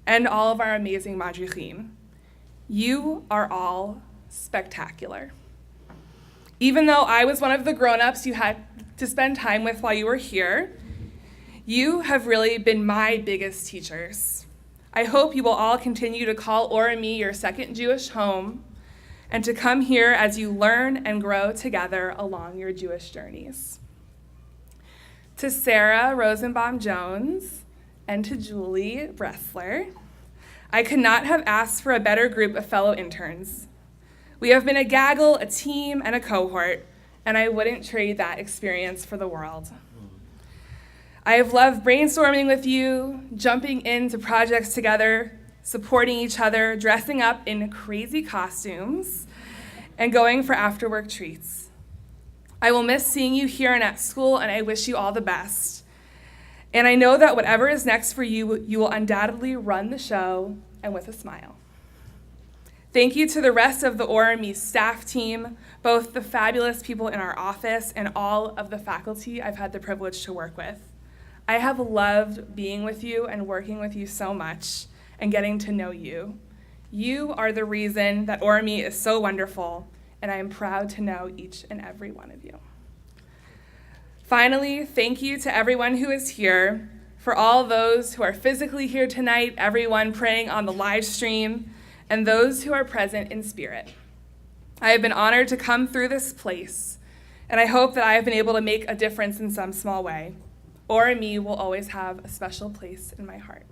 Speaker 16: and all of our amazing madrichim, you are all spectacular. Even though I was one of the grown-ups you had to spend time with while you were here, you have really been my biggest teachers. I hope you will all continue to call ORME your second Jewish home and to come here as you learn and grow together along your Jewish journeys. To Sarah Rosenbaum-Jones and to Julie Bressler, I could not have asked for a better group of fellow interns. We have been a gaggle, a team, and a cohort, and I wouldn't trade that experience for the world. I have loved brainstorming with you, jumping into projects together, supporting each other, dressing up in crazy costumes, and going for after-work treats. I will miss seeing you here and at school, and I wish you all the best. And I know that whatever is next for you, you will undoubtedly run the show, and with a smile. Thank you to the rest of the ORME staff team, both the fabulous people in our office and all of the faculty I've had the privilege to work with. I have loved being with you and working with you so much and getting to know you. You are the reason that ORME is so wonderful, and I am proud to know each and every one of you. Finally, thank you to everyone who is here, for all those who are physically here tonight, everyone praying on the live stream, and those who are present in spirit. I have been honored to come through this place, and I hope that I have been able to make a difference in some small way. ORME will always have a special place in my heart.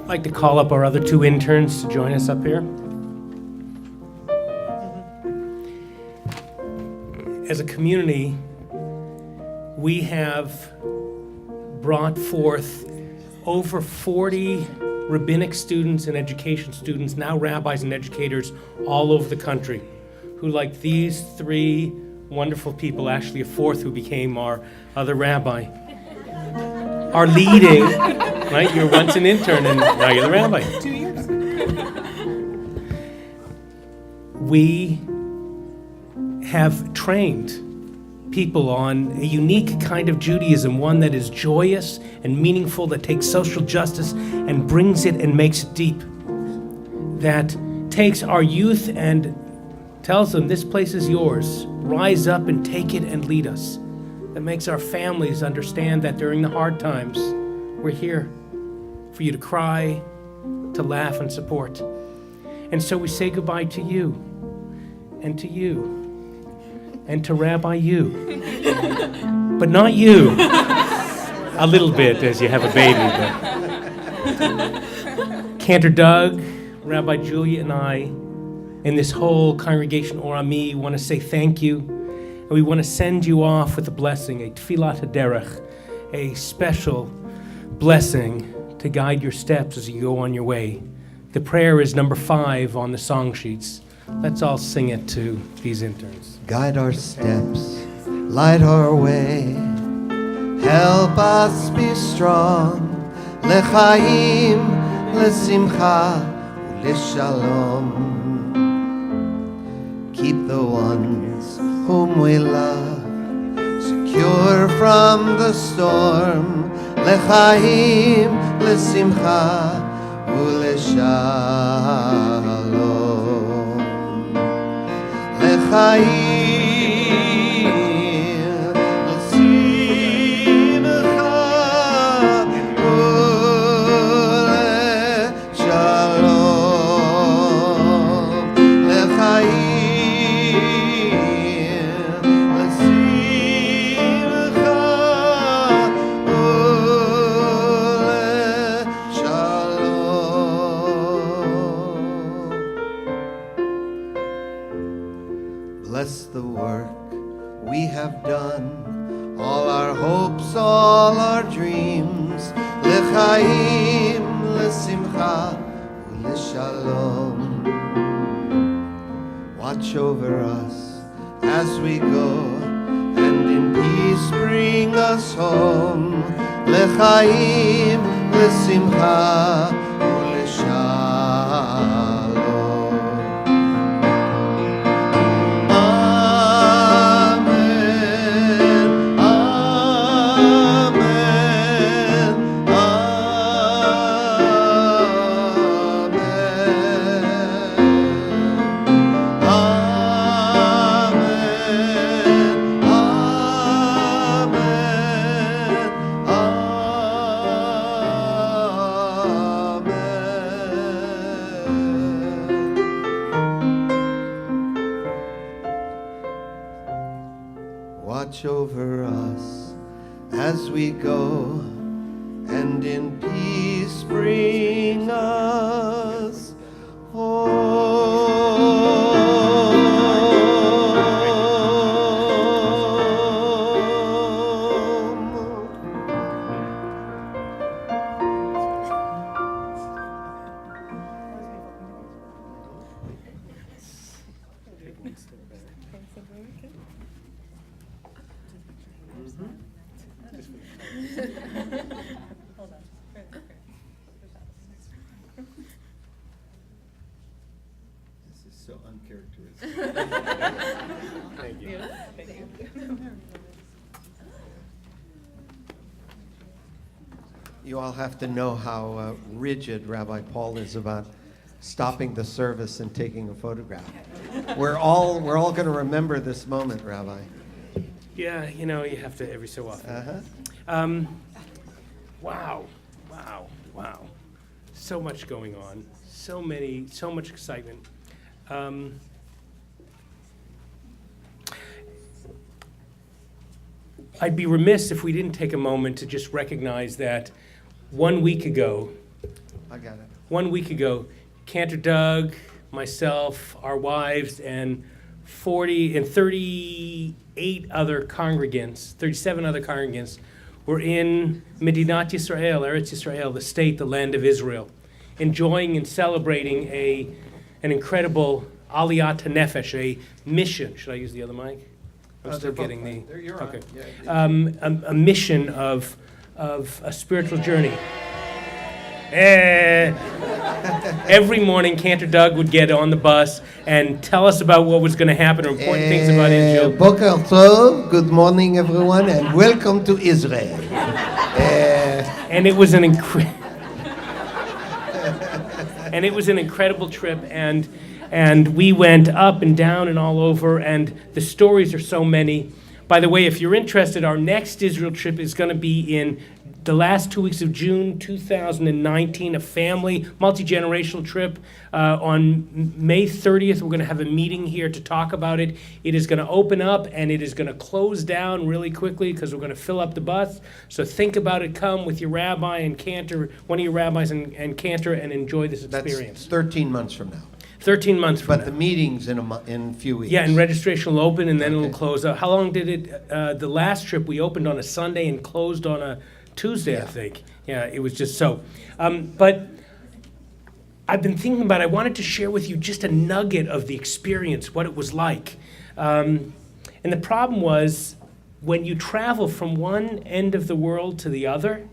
Speaker 1: I'd like to call up our other two interns to join us up here. As a community, we have brought forth over 40 rabbinic students and education students, now rabbis and educators all over the country, who, like these three wonderful people, actually a fourth who became our other rabbi, are leading, right? You were once an intern and now you're the rabbi.
Speaker 4: 2 years.
Speaker 1: We have trained people on a unique kind of Judaism, one that is joyous and meaningful, that takes social justice and brings it and makes it deep, that takes our youth and tells them, this place is yours. Rise up and take it and lead us. That makes our families understand that during the hard times, we're here for you to cry, to laugh and support. And so we say goodbye to you, and to you, and to Rabbi you. But not you. A little bit as you have a baby. But Cantor Doug, Rabbi Julia, and I, and this whole congregation Or Ami want to say thank you. And we want to send you off with a blessing, a tfilat haderech, a special blessing to guide your steps as you go on your way. The prayer is number 5 on the song sheets. Let's all sing it to these interns.
Speaker 3: Guide our steps, light our way, help us be strong, lechaim, lesimcha, leshalom. Keep the ones whom we love secure from the storm, lechaim, lesimcha, uleshalom. Lechaim, lesimcha, uleshalom. Lechaim, lesimcha, bless the work we have done, all our hopes, all our dreams. Lechaim, lesimcha, leshalom. Watch over us as we go, and in peace bring us home. Lechaim, lesimcha, leshalom. Watch over us as we go, and in peace bring us
Speaker 15: This is so uncharacteristic.
Speaker 1: Thank you.
Speaker 2: You all have to know how rigid Rabbi Paul is about stopping the service and taking a photograph. We're all going to remember this moment, Rabbi.
Speaker 1: Yeah, you know, you have to every so often. Wow. So much going on. So much excitement. I'd be remiss if we didn't take a moment to just recognize that 1 week ago,
Speaker 2: I got it.
Speaker 1: 1 week ago, Cantor Doug, myself, our wives, and 38 other congregants, 37 other congregants, were in Medinat Yisrael, Eretz Yisrael, the state, the land of Israel, enjoying and celebrating an incredible Aliyat HaNefesh, a mission. Should I use the other mic? I'm still getting the.
Speaker 2: You're
Speaker 1: okay.
Speaker 2: on. Yeah.
Speaker 1: A mission of a spiritual journey. Every morning, Cantor Doug would get on the bus and tell us about what was going to happen, or important things about Israel.
Speaker 3: Boker Tov, good morning everyone, and welcome to Israel.
Speaker 1: And it was an incredible trip. And And we went up and down and all over, and the stories are so many. By the way, if you're interested, our next Israel trip is going to be in the last 2 weeks of June 2019, a family, multi-generational trip. On May 30th, we're going to have a meeting here to talk about it. It is going to open up and it is going to close down really quickly because we're going to fill up the bus. So think about it. Come with your rabbi and cantor, one of your rabbis and cantor, and enjoy this experience.
Speaker 2: That's 13 months from now.
Speaker 1: 13 months from
Speaker 2: But the meeting's in a few weeks.
Speaker 1: Yeah, and registration will open and then it'll close up. How long did it, the last trip, we opened on a Sunday and closed on a Tuesday, I think. Yeah, it was just so. But I've been thinking about it. I wanted to share with you just a nugget of the experience, what it was like. And the problem was, when you travel from one end of the world to the other,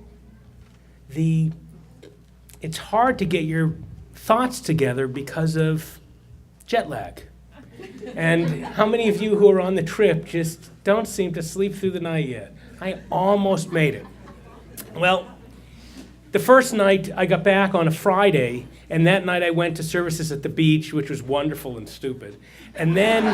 Speaker 1: it's hard to get your thoughts together because of jet lag. And how many of you who are on the trip just don't seem to sleep through the night yet? I almost made it. Well, the first night I got back on a Friday, and that night I went to services at the beach, which was wonderful and stupid. And then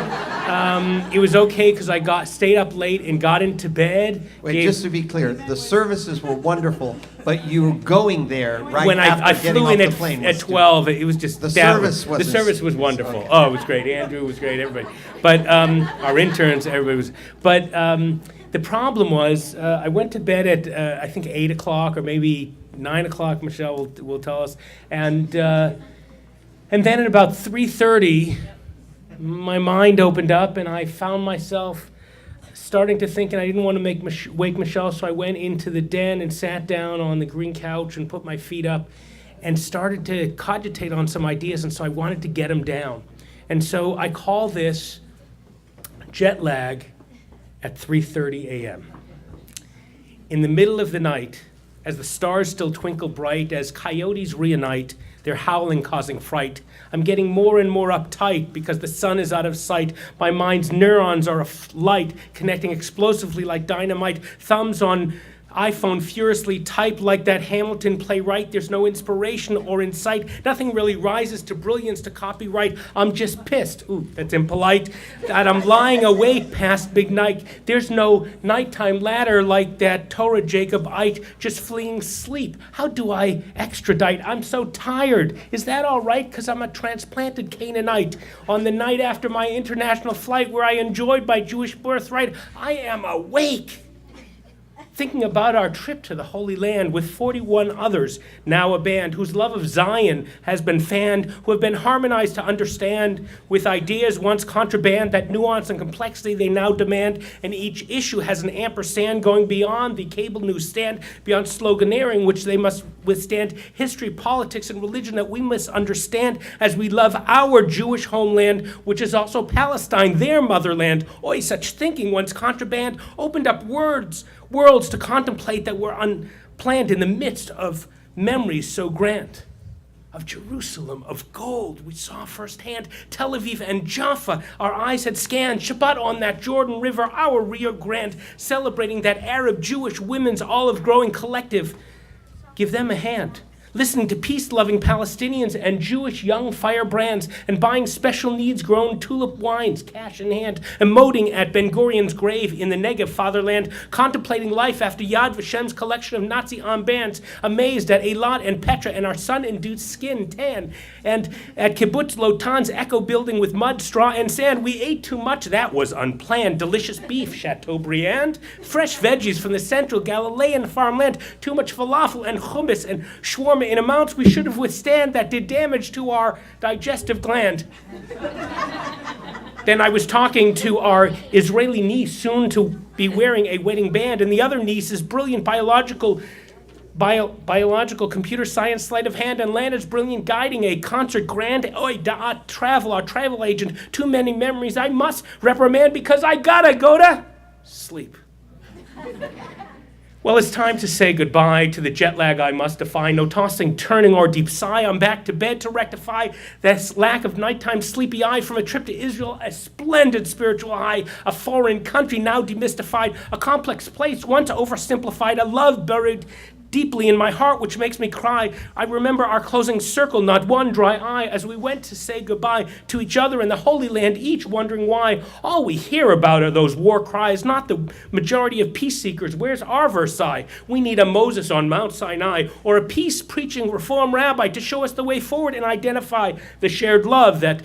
Speaker 1: it was okay because I stayed up late and got into bed.
Speaker 2: Wait, just to be clear, the services were wonderful, but you were going there right
Speaker 1: when
Speaker 2: after
Speaker 1: I
Speaker 2: getting
Speaker 1: flew
Speaker 2: off
Speaker 1: in
Speaker 2: the plane.
Speaker 1: at 12, it was just
Speaker 2: The service was
Speaker 1: the service was wonderful. Okay. Oh, it was great. Andrew was great. Everybody, but our interns, everybody was. But the problem was, I went to bed at I think 8 o'clock or maybe 9 o'clock. Michelle will tell us, and then at about 3:30, my mind opened up, and I found myself starting to think, and I didn't want to wake Michelle, so I went into the den and sat down on the green couch and put my feet up and started to cogitate on some ideas, and so I wanted to get them down. And so I call this jet lag at 3:30 a.m. In the middle of the night, as the stars still twinkle bright, as coyotes reunite, their howling causing fright. I'm getting more and more uptight because the sun is out of sight. My mind's neurons are alight, connecting explosively like dynamite. Thumbs on iPhone furiously type like that Hamilton playwright. There's no inspiration or insight. Nothing really rises to brilliance to copyright. I'm just pissed. Ooh, that's impolite. That I'm lying awake past big night. There's no nighttime ladder like that Torah Jacobite, just fleeing sleep. How do I extradite? I'm so tired. Is that all right? Because I'm a transplanted Canaanite. On the night after my international flight where I enjoyed my Jewish birthright, I am awake. Thinking about our trip to the Holy Land with 41 others, now a band whose love of Zion has been fanned, who have been harmonized to understand with ideas once contraband, that nuance and complexity they now demand, and each issue has an ampersand going beyond the cable news stand, beyond sloganeering which they must withstand, history, politics, and religion that we must understand as we love our Jewish homeland, which is also Palestine, their motherland. Oy, such thinking once contraband opened up worlds to contemplate that were unplanned in the midst of memories so grand. Of Jerusalem, of gold, we saw firsthand Tel Aviv and Jaffa. Our eyes had scanned Shabbat on that Jordan River, our Rio Grande, celebrating that Arab Jewish women's olive-growing collective. Give them a hand. Listening to peace-loving Palestinians and Jewish young firebrands, and buying special needs-grown tulip wines, cash in hand, emoting at Ben-Gurion's grave in the Negev fatherland, contemplating life after Yad Vashem's collection of Nazi armbands, amazed at Eilat and Petra and our sun-induced skin tan, and at Kibbutz Lotan's echo building with mud, straw, and sand. We ate too much, that was unplanned. Delicious beef, Chateaubriand, fresh veggies from the central Galilean farmland, too much falafel and hummus and shawarma in amounts we should have withstand that did damage to our digestive gland. Then I was talking to our Israeli niece, soon to be wearing a wedding band, and the other niece is brilliant biological computer science sleight of hand, and Lana's brilliant guiding a concert grand. Oi, our travel agent, too many memories I must reprimand because I gotta go to sleep. Well, it's time to say goodbye to the jet lag I must defy. No tossing, turning, or deep sigh. I'm back to bed to rectify this lack of nighttime sleepy eye from a trip to Israel, a splendid spiritual high, a foreign country now demystified, a complex place once oversimplified, a love buried deeply in my heart, which makes me cry. I remember our closing circle, not one dry eye, as we went to say goodbye to each other in the Holy Land, each wondering why. All we hear about are those war cries, not the majority of peace seekers. Where's our Versailles? We need a Moses on Mount Sinai, or a peace-preaching reform rabbi to show us the way forward and identify the shared love that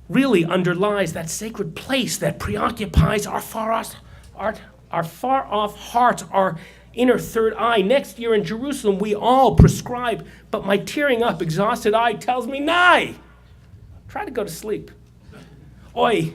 Speaker 1: really underlies that sacred place that preoccupies our far-off hearts, our inner third eye. Next year in Jerusalem, we all prescribe, but my tearing up, exhausted eye tells me, "Nay, try to go to sleep." Oi,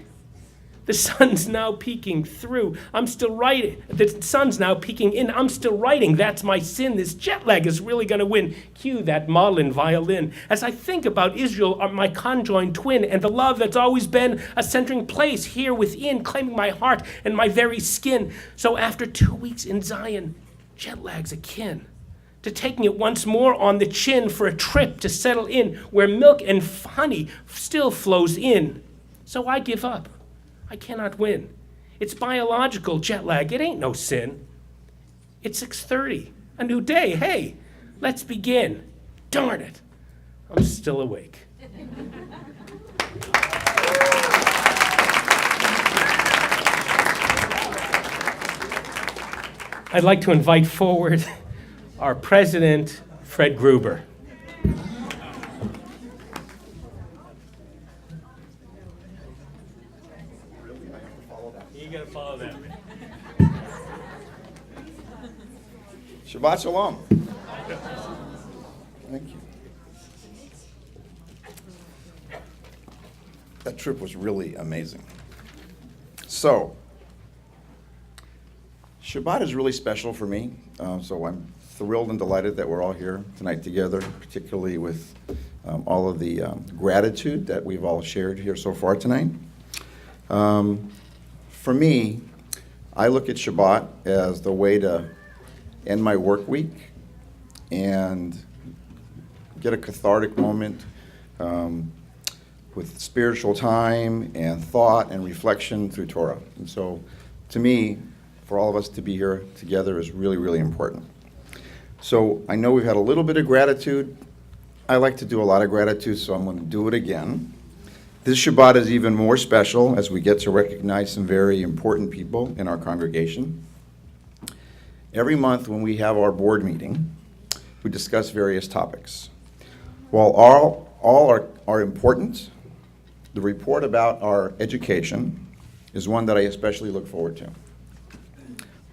Speaker 1: the sun's now peeking through. I'm still writing. The sun's now peeking in. I'm still writing. That's my sin. This jet lag is really going to win. Cue that Malin violin. As I think about Israel, my conjoined twin, and the love that's always been a centering place here within, claiming my heart and my very skin. So after 2 weeks in Zion, jet lag's akin to taking it once more on the chin for a trip to settle in where milk and honey still flows in. So I give up. I cannot win. It's biological jet lag. It ain't no sin. It's 6:30, a new day. Hey, let's begin. Darn it, I'm still awake. I'd like to invite forward our president, Fred Gruber. You gotta follow that.
Speaker 17: Shabbat Shalom. Thank you. That trip was really amazing. So, Shabbat is really special for me, so I'm thrilled and delighted that we're all here tonight together, particularly with all of the gratitude that we've all shared here so far tonight. For me, I look at Shabbat as the way to end my work week and get a cathartic moment with spiritual time and thought and reflection through Torah. And so, to me, for all of us to be here together is really, really important. So I know we've had a little bit of gratitude. I like to do a lot of gratitude, so I'm going to do it again. This Shabbat is even more special as we get to recognize some very important people in our congregation. Every month when we have our board meeting, we discuss various topics. While all are important, the report about our education is one that I especially look forward to.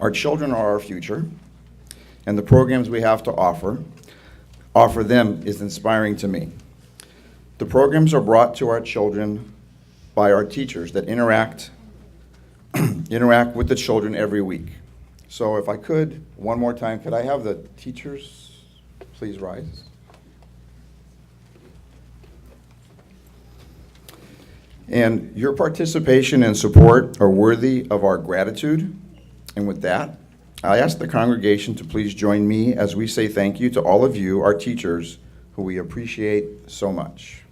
Speaker 17: Our children are our future, and the programs we have to offer them is inspiring to me. The programs are brought to our children by our teachers that interact with the children every week. So if I could, one more time, could I have the teachers please rise? And your participation and support are worthy of our gratitude. And with that, I ask the congregation to please join me as we say thank you to all of you, our teachers, who we appreciate so much.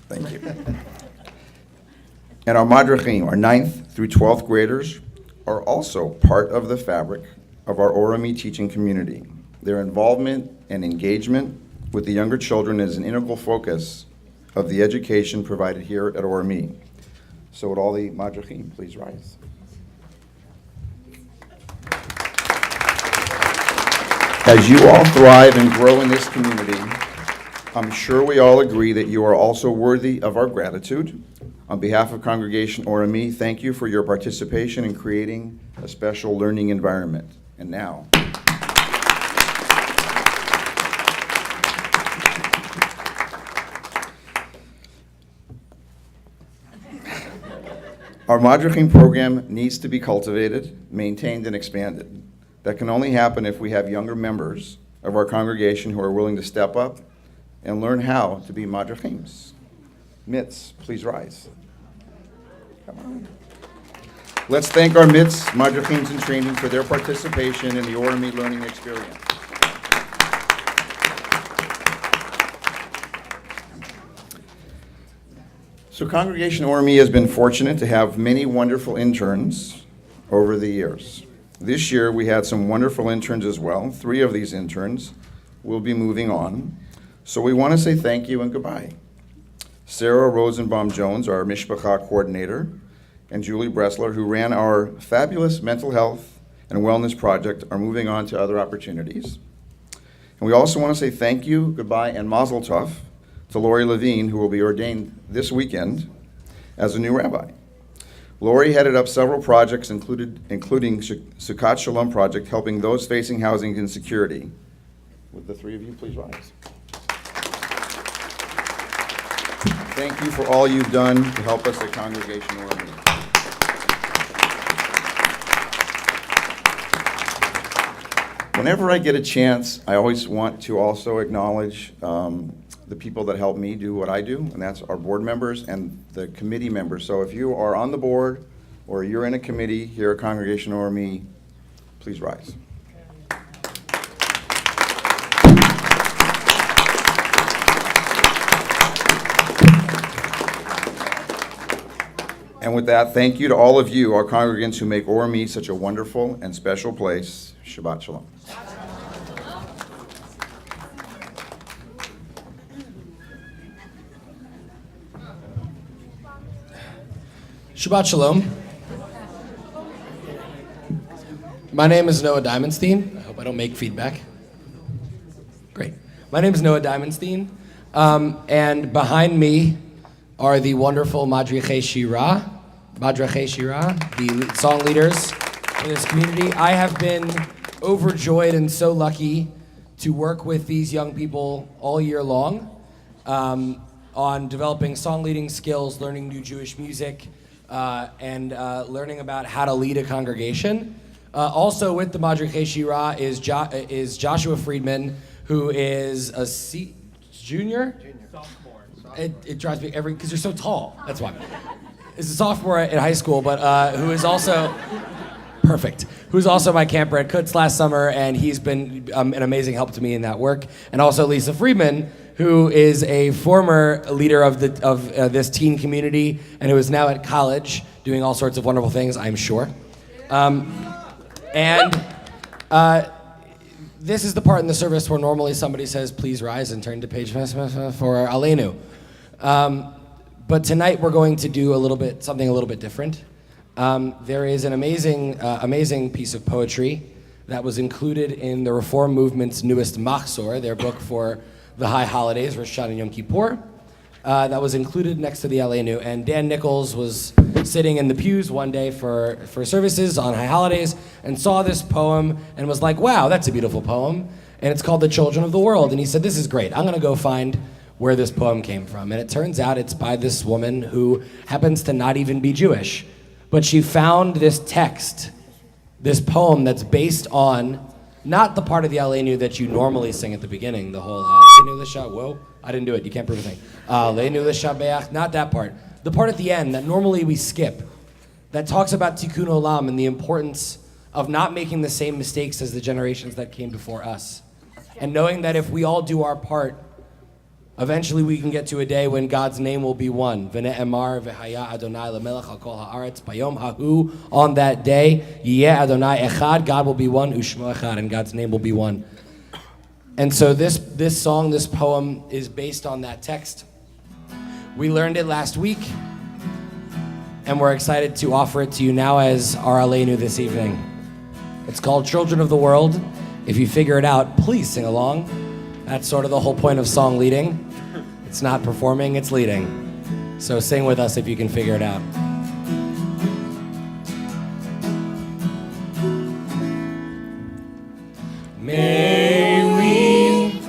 Speaker 17: Thank you. And our Madrachim, our 9th through 12th graders, are also part of the fabric of our Orami teaching community. Their involvement and engagement with the younger children is an integral focus of the education provided here at Orami. So would all the Madrachim please rise. As you all thrive and grow in this community, I'm sure we all agree that you are also worthy of our gratitude. On behalf of Congregation Orami, thank you for your participation in creating a special learning environment. And now, our Madrachim program needs to be cultivated, maintained, and expanded. That can only happen if we have younger members of our congregation who are willing to step up and learn how to be Madrachims. Mitz, please rise. Come on. Let's thank our Mitz, Madrachims in training, for their participation in the Orami learning experience. So Congregation ORME has been fortunate to have many wonderful interns over the years. This year we had some wonderful interns as well. 3 of these interns will be moving on. So we want to say thank you and goodbye. Sarah Rosenbaum-Jones, our Mishpacha coordinator, and Julie Bressler, who ran our fabulous mental health and wellness project, are moving on to other opportunities. And we also want to say thank you, goodbye, and mazel tov to Lori Levine, who will be ordained this weekend as a new rabbi. Lori headed up several projects, including Sukkot Shalom project, helping those facing housing insecurity. Would the 3 of you please rise? Thank you for all you've done to help us at Congregation ORME. Whenever I get a chance, I always want to also acknowledge the people that help me do what I do, and that's our board members and the committee members. So if you are on the board or you're in a committee here at Congregation ORME, please rise. And with that, thank you to all of you, our congregants who make ORME such a wonderful and special place. Shabbat Shalom.
Speaker 18: Shabbat Shalom. My name is Noah Diamondstein. I hope I don't make feedback. Great. My name is Noah Diamondstein, and behind me are the wonderful Madrichei Shira, the song leaders for this community. I have been overjoyed and so lucky to work with these young people all year long on developing song leading skills, learning new Jewish music, and learning about how to lead a congregation. Also with the Madrichei Shira is Joshua Friedman, who is a junior? Sophomore. It drives me because you're so tall. That's why. Is a sophomore in high school, but who is also perfect. Who's also my camper at Kutz last summer, and he's been an amazing help to me in that work. And also Lisa Friedman, who is a former leader of this teen community, and who is now at college doing all sorts of wonderful things, I'm sure. This is the part in the service where normally somebody says, please rise and turn to page for Aleinu. But tonight we're going to do something a little bit different. There is an amazing piece of poetry that was included in the Reform Movement's newest Machzor, their book for the high holidays, Rosh Hashanah and Yom Kippur. That was included next to the Aleinu. And Dan Nichols was sitting in the pews one day for services on high holidays and saw this poem and was like, wow, that's a beautiful poem. And it's called The Children of the World. And he said, this is great. I'm going to go find where this poem came from. And it turns out it's by this woman who happens to not even be Jewish. But she found this text, this poem that's based on not the part of the Aleinu that you normally sing at the beginning, the whole Aleinu l'sha, whoa, I didn't do it, you can't prove a thing. Aleinu l'shabeach, not that part. The part at the end that normally we skip, that talks about tikkun olam and the importance of not making the same mistakes as the generations that came before us. And knowing that if we all do our part, eventually we can get to a day when God's name will be one. V'ne'emar v'haya Adonai lemelech al kol haaretz. Bayom hahu, on that day, yeh Adonai echad, God will be one, u'shmo echad, and God's name will be one. And so this song, this poem, is based on that text. We learned it last week, and we're excited to offer it to you now as our Aleinu this evening. It's called Children of the World. If you figure it out, please sing along. That's sort of the whole point of song leading. It's not performing, it's leading. So sing with us if you can figure it out. May we,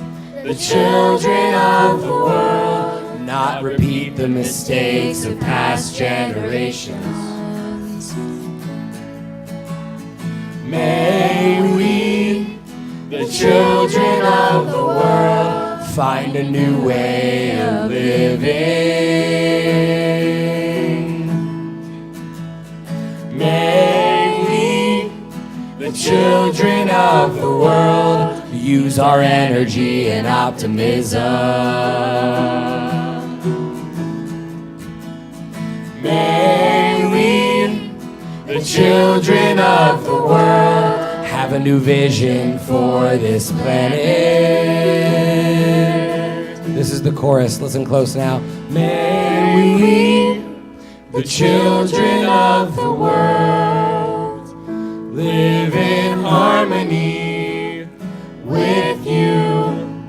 Speaker 18: the children of the world, not repeat the mistakes of past generations. May we, the children of the world, find a new way of living. May we, the children of the world, use our energy and optimism. May we, the children of the world, have a new vision for this planet. This is the chorus. Listen close now. May we, the children of the world, live in harmony with you,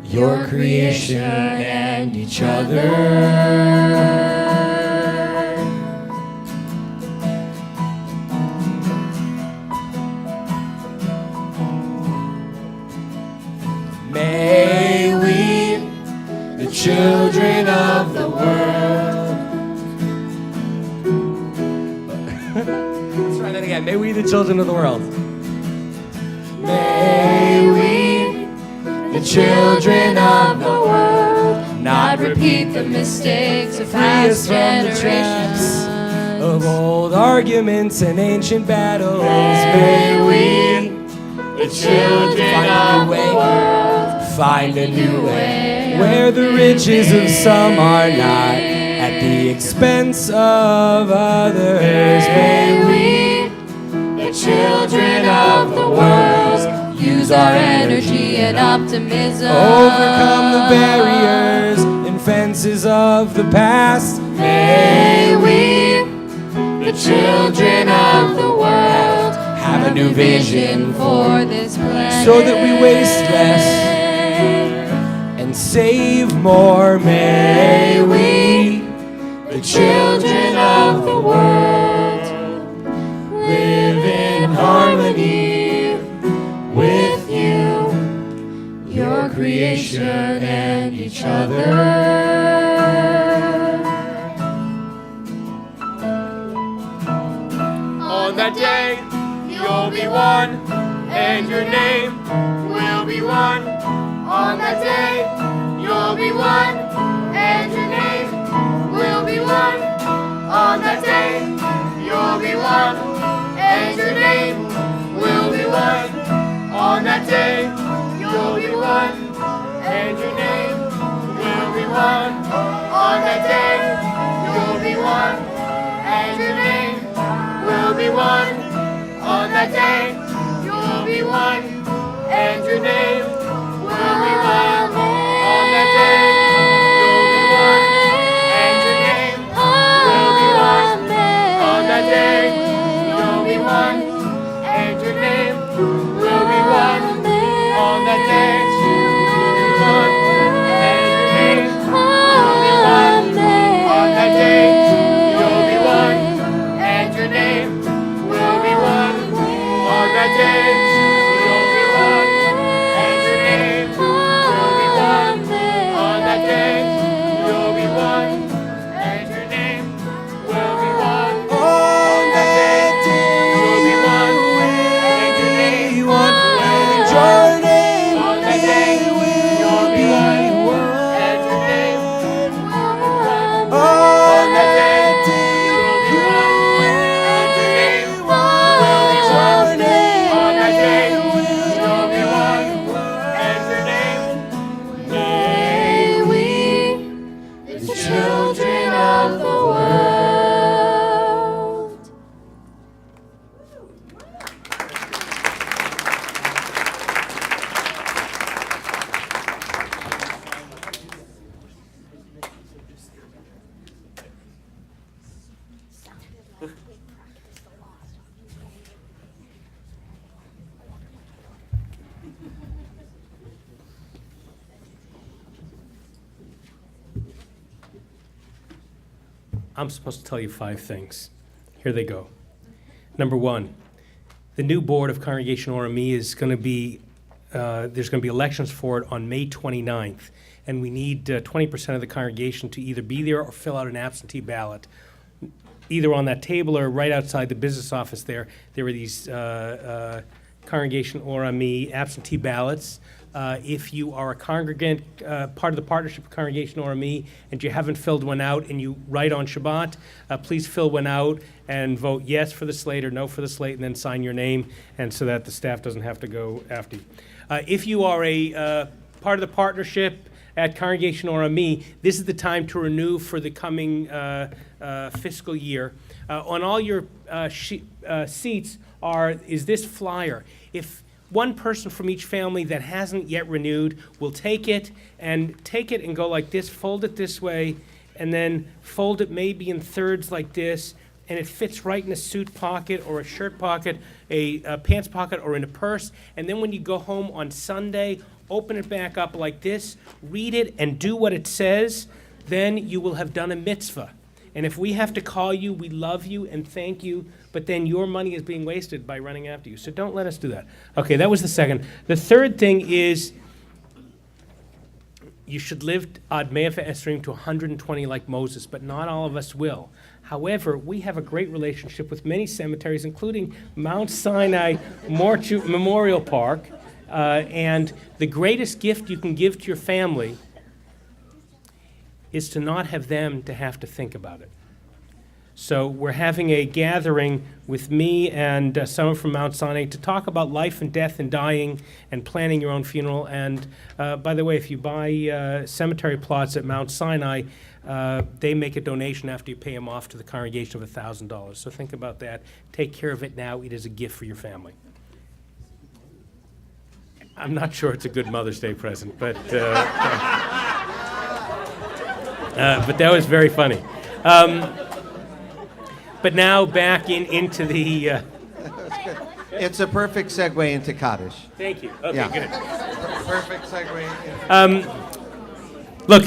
Speaker 18: your creation, and each other. May we, the children of the world. Let's try that again. May we, the children of the world. May we, the children of the world, not repeat the mistakes of past generations, of old arguments and ancient battles. May we, the children of the world, find a new way, where the riches of some are not at the expense of others. May we, the children of the world, use our energy and optimism, overcome the barriers and fences of the past. May we, the children of the world, have a new vision for this planet, so that we waste less and save more. May we, the children of the world, live in harmony with you, your creation, and each other.
Speaker 12: On that day, you'll be one, and your name will be one. On that day, you'll be one, and your name will be one. On that day, you'll be one, and your name will be one. On that day, you'll be one, and your name will be one. On that day, you'll be one, and your name will be one. On that day, you'll be one, and your name will be one. On that day, you'll be one, and your name will be one. On that day, you'll be one, and your name will be one. On that day, you'll be one, and your name will be one. On that day, you'll be one, and your name will be one. On that day, you'll be one, and your name will be one. On that day, you'll be one, and your name will be one. On that day, you'll be one, and your name will be one. On that day, you'll be one, and your name will be one. On that day, you'll be one, and your name will be one. On that day, you'll be one, and your name. May we, the children of the world.
Speaker 1: I'm supposed to tell you 5 things. Here they go. Number 1, the new board of Congregation RME is going to be, there's going to be elections for it on May 29th, and we need 20% of the congregation to either be there or fill out an absentee ballot. Either on that table or right outside the business office there are these Congregation RME absentee ballots. If you are a congregant, part of the partnership of Congregation RME, and you haven't filled one out and you write on Shabbat, please fill one out and vote yes for the slate or no for the slate, and then sign your name, and so that the staff doesn't have to go after you. If you are a part of the partnership at Congregation RME, this is the time to renew for the coming fiscal year. On all your seats is this flyer. If one person from each family that hasn't yet renewed will take it and go like this, fold it this way, and then fold it maybe in thirds like this, and it fits right in a suit pocket or a shirt pocket, a pants pocket, or in a purse. And then when you go home on Sunday, open it back up like this, read it, and do what it says. Then you will have done a mitzvah. And if we have to call you, we love you and thank you, but then your money is being wasted by running after you. So don't let us do that. Okay, that was the second. The third thing is you should live ad mea ve'esrim to 120 like Moses, but not all of us will. However, we have a great relationship with many cemeteries, including Mount Sinai Memorial Park, and the greatest gift you can give to your family is to not have them to have to think about it. So we're having a gathering with me and someone from Mount Sinai to talk about life and death and dying and planning your own funeral. And by the way, if you buy cemetery plots at Mount Sinai, they make a donation after you pay them off to the congregation of $1,000. So think about that. Take care of it now. It is a gift for your family. I'm not sure it's a good Mother's Day present, but that was very funny. But now back into the...
Speaker 2: It's a perfect segue into Kaddish.
Speaker 1: Thank you. Okay,
Speaker 2: Yeah.
Speaker 1: good.
Speaker 2: Perfect segue into
Speaker 1: Look,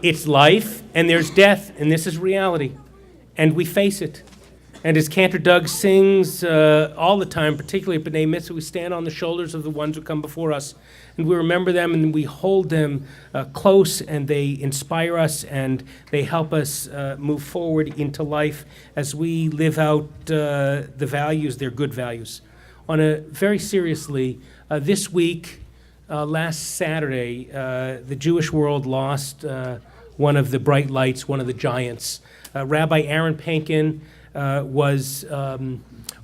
Speaker 1: it's life, and there's death, and this is reality, and we face it. And as Cantor Doug sings all the time, particularly at B'nai Mitzvah, we stand on the shoulders of the ones who come before us, and we remember them, and we hold them close, and they inspire us, and they help us move forward into life as we live out the values, their good values. On a very seriously, this week, last Saturday, the Jewish world lost one of the bright lights, one of the giants. Rabbi Aaron Pankin was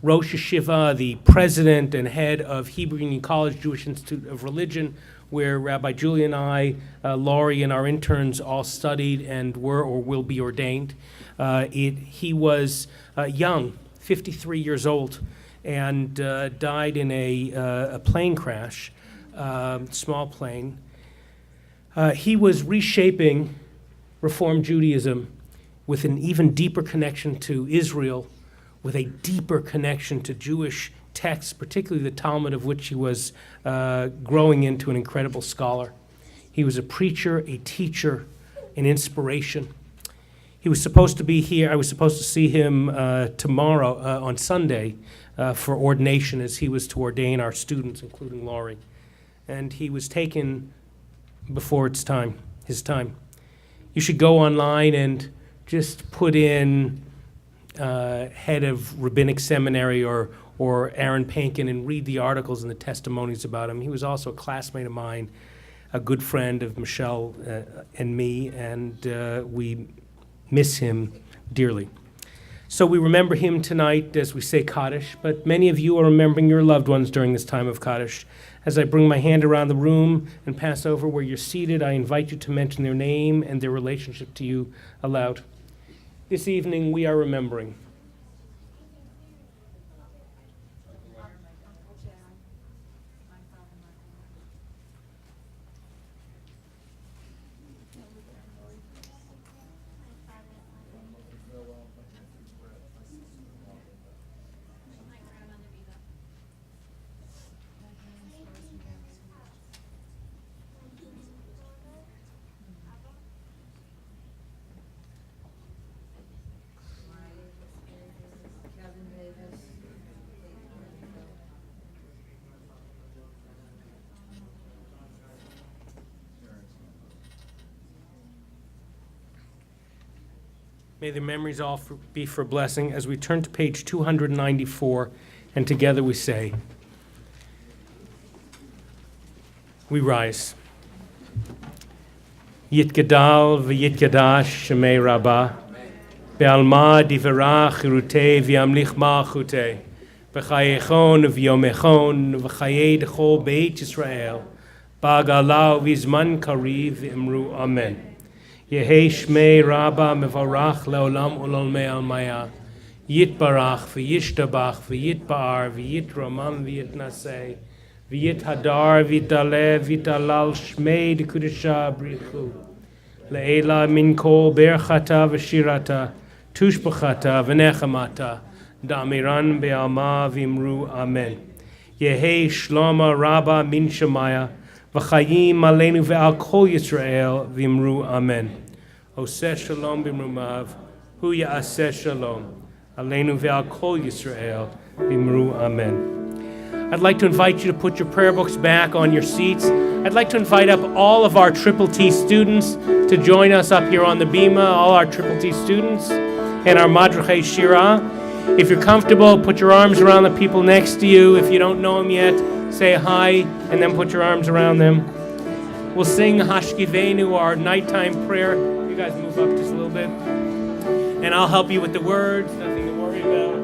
Speaker 1: Rosh Yeshiva, the president and head of Hebrew Union College Jewish Institute of Religion, where Rabbi Julia and I, Laurie, and our interns all studied and were or will be ordained. He was young, 53 years old, and died in a plane crash, small plane. He was reshaping Reform Judaism with an even deeper connection to Israel, with a deeper connection to Jewish texts, particularly the Talmud, of which he was growing into an incredible scholar. He was a preacher, a teacher, an inspiration. He was supposed to be here. I was supposed to see him tomorrow, on Sunday, for ordination, as he was to ordain our students, including Laurie. And he was taken before his time. You should go online and just put in head of rabbinic seminary or Aaron Pankin and read the articles and the testimonies about him. He was also a classmate of mine, a good friend of Michelle and me, and we miss him dearly. So we remember him tonight as we say Kaddish, but many of you are remembering your loved ones during this time of Kaddish. As I bring my hand around the room and pass over where you're seated, I invite you to mention their name and their relationship to you aloud. This evening we are remembering May the memories all be for blessing. As we turn to page 294, and together we say, we rise. Yitgadal v'yitgadash shemei Rabbah, be'alma divarach chirutei v'yamlich malchutei, v'chayechon v'yomechon v'chayei d'chol beit Yisrael, Ba'agala v'zman kariv imru amen. Yehi shmei rabba mevarach leolam ulolmei almaya. Yitbarach v'yishtabach v'yitba'ar v'yitraman v'yitnaseh v'yithadar v'yitaleh v'yitalal shmei dekudesha brichu. Le'ela min kol berchata v'shirata tushbachata v'nechamata da'amiran be'alma v'imru amen. Yehi shlama rabba min shemaya v'chayim aleinu ve'al kol Yisrael v'imru amen. Oseh shalom b'imrumav hu ya'aseh shalom aleinu ve'al kol Yisrael v'imru amen. I'd like to invite you to put your prayer books back on your seats. I'd like to invite up all of our Triple T students to join us up here on the bima, all our Triple T students and our Madrechei Shira. If you're comfortable, put your arms around the people next to you. If you don't know them yet, say hi and then put your arms around them. We'll sing Hashkivenu, our nighttime prayer. You guys move up just a little bit. And I'll help you with the words, nothing to worry about.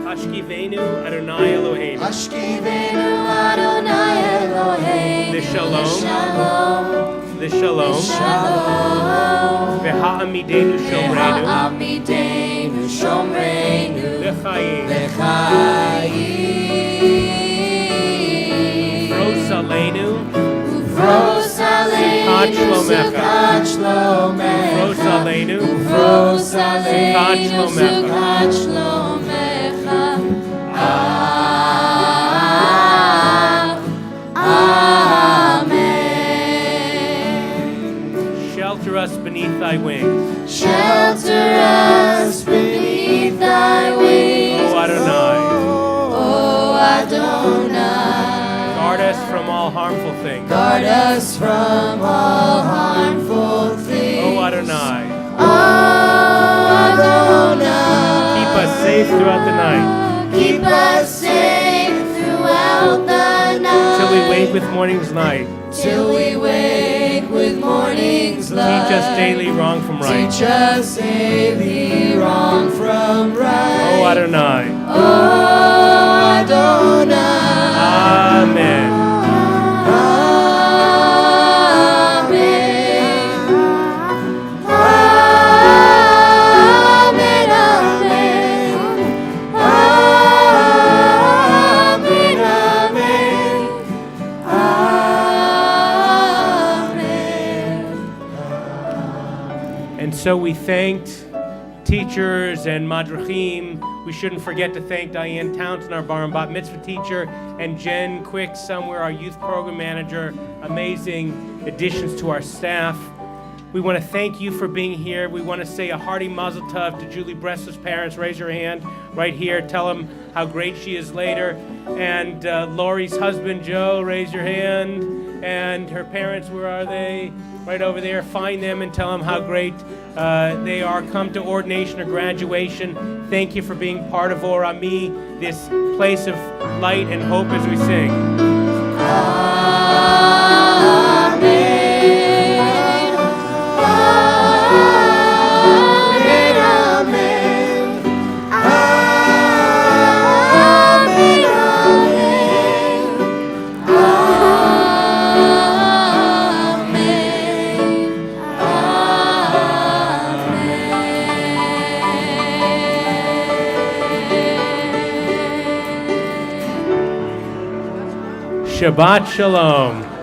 Speaker 1: Hashkivenu Adonai Eloheinu.
Speaker 12: Hashkivenu Adonai Eloheinu.
Speaker 1: The Shalom. The Shalom. V'ha'amidenu shomreinu.
Speaker 12: V'ha'amidenu shomreinu.
Speaker 1: L'chaim.
Speaker 12: L'chaim.
Speaker 1: Ufros aleinu.
Speaker 12: Ufros aleinu.
Speaker 1: Sukkot
Speaker 12: Shlomecha.
Speaker 1: Ufros aleinu.
Speaker 12: Ufros aleinu.
Speaker 1: Sukkot
Speaker 12: Sukkot Shlomecha. Amen.
Speaker 1: Shelter us beneath thy wings.
Speaker 12: Shelter us beneath thy wings.
Speaker 1: O Adonai.
Speaker 12: O Adonai.
Speaker 1: Guard us from all harmful things.
Speaker 12: Guard us from all harmful things.
Speaker 1: O Adonai.
Speaker 12: O Adonai.
Speaker 1: Keep us safe throughout the night.
Speaker 12: Keep us safe throughout the night.
Speaker 1: Till we wake with morning's light.
Speaker 12: Till we wake with morning's light.
Speaker 1: Teach us daily wrong from right.
Speaker 12: Teach us daily wrong from right.
Speaker 1: O Adonai.
Speaker 12: O Adonai.
Speaker 1: Amen. So we thanked teachers and madrechim. We shouldn't forget to thank Diane Townsend, our bar and bat mitzvah teacher, and Jen Quick somewhere, our youth program manager. Amazing additions to our staff. We want to thank you for being here. We want to say a hearty mazel tov to Julie Bressler's parents. Raise your hand right here. Tell them how great she is later. And Lori's husband, Joe, raise your hand. And her parents, where are they? Right over there. Find them and tell them how great they are. Come to ordination or graduation. Thank you for being part of Or Ami, this place of light and hope as we sing. Shabbat Shalom.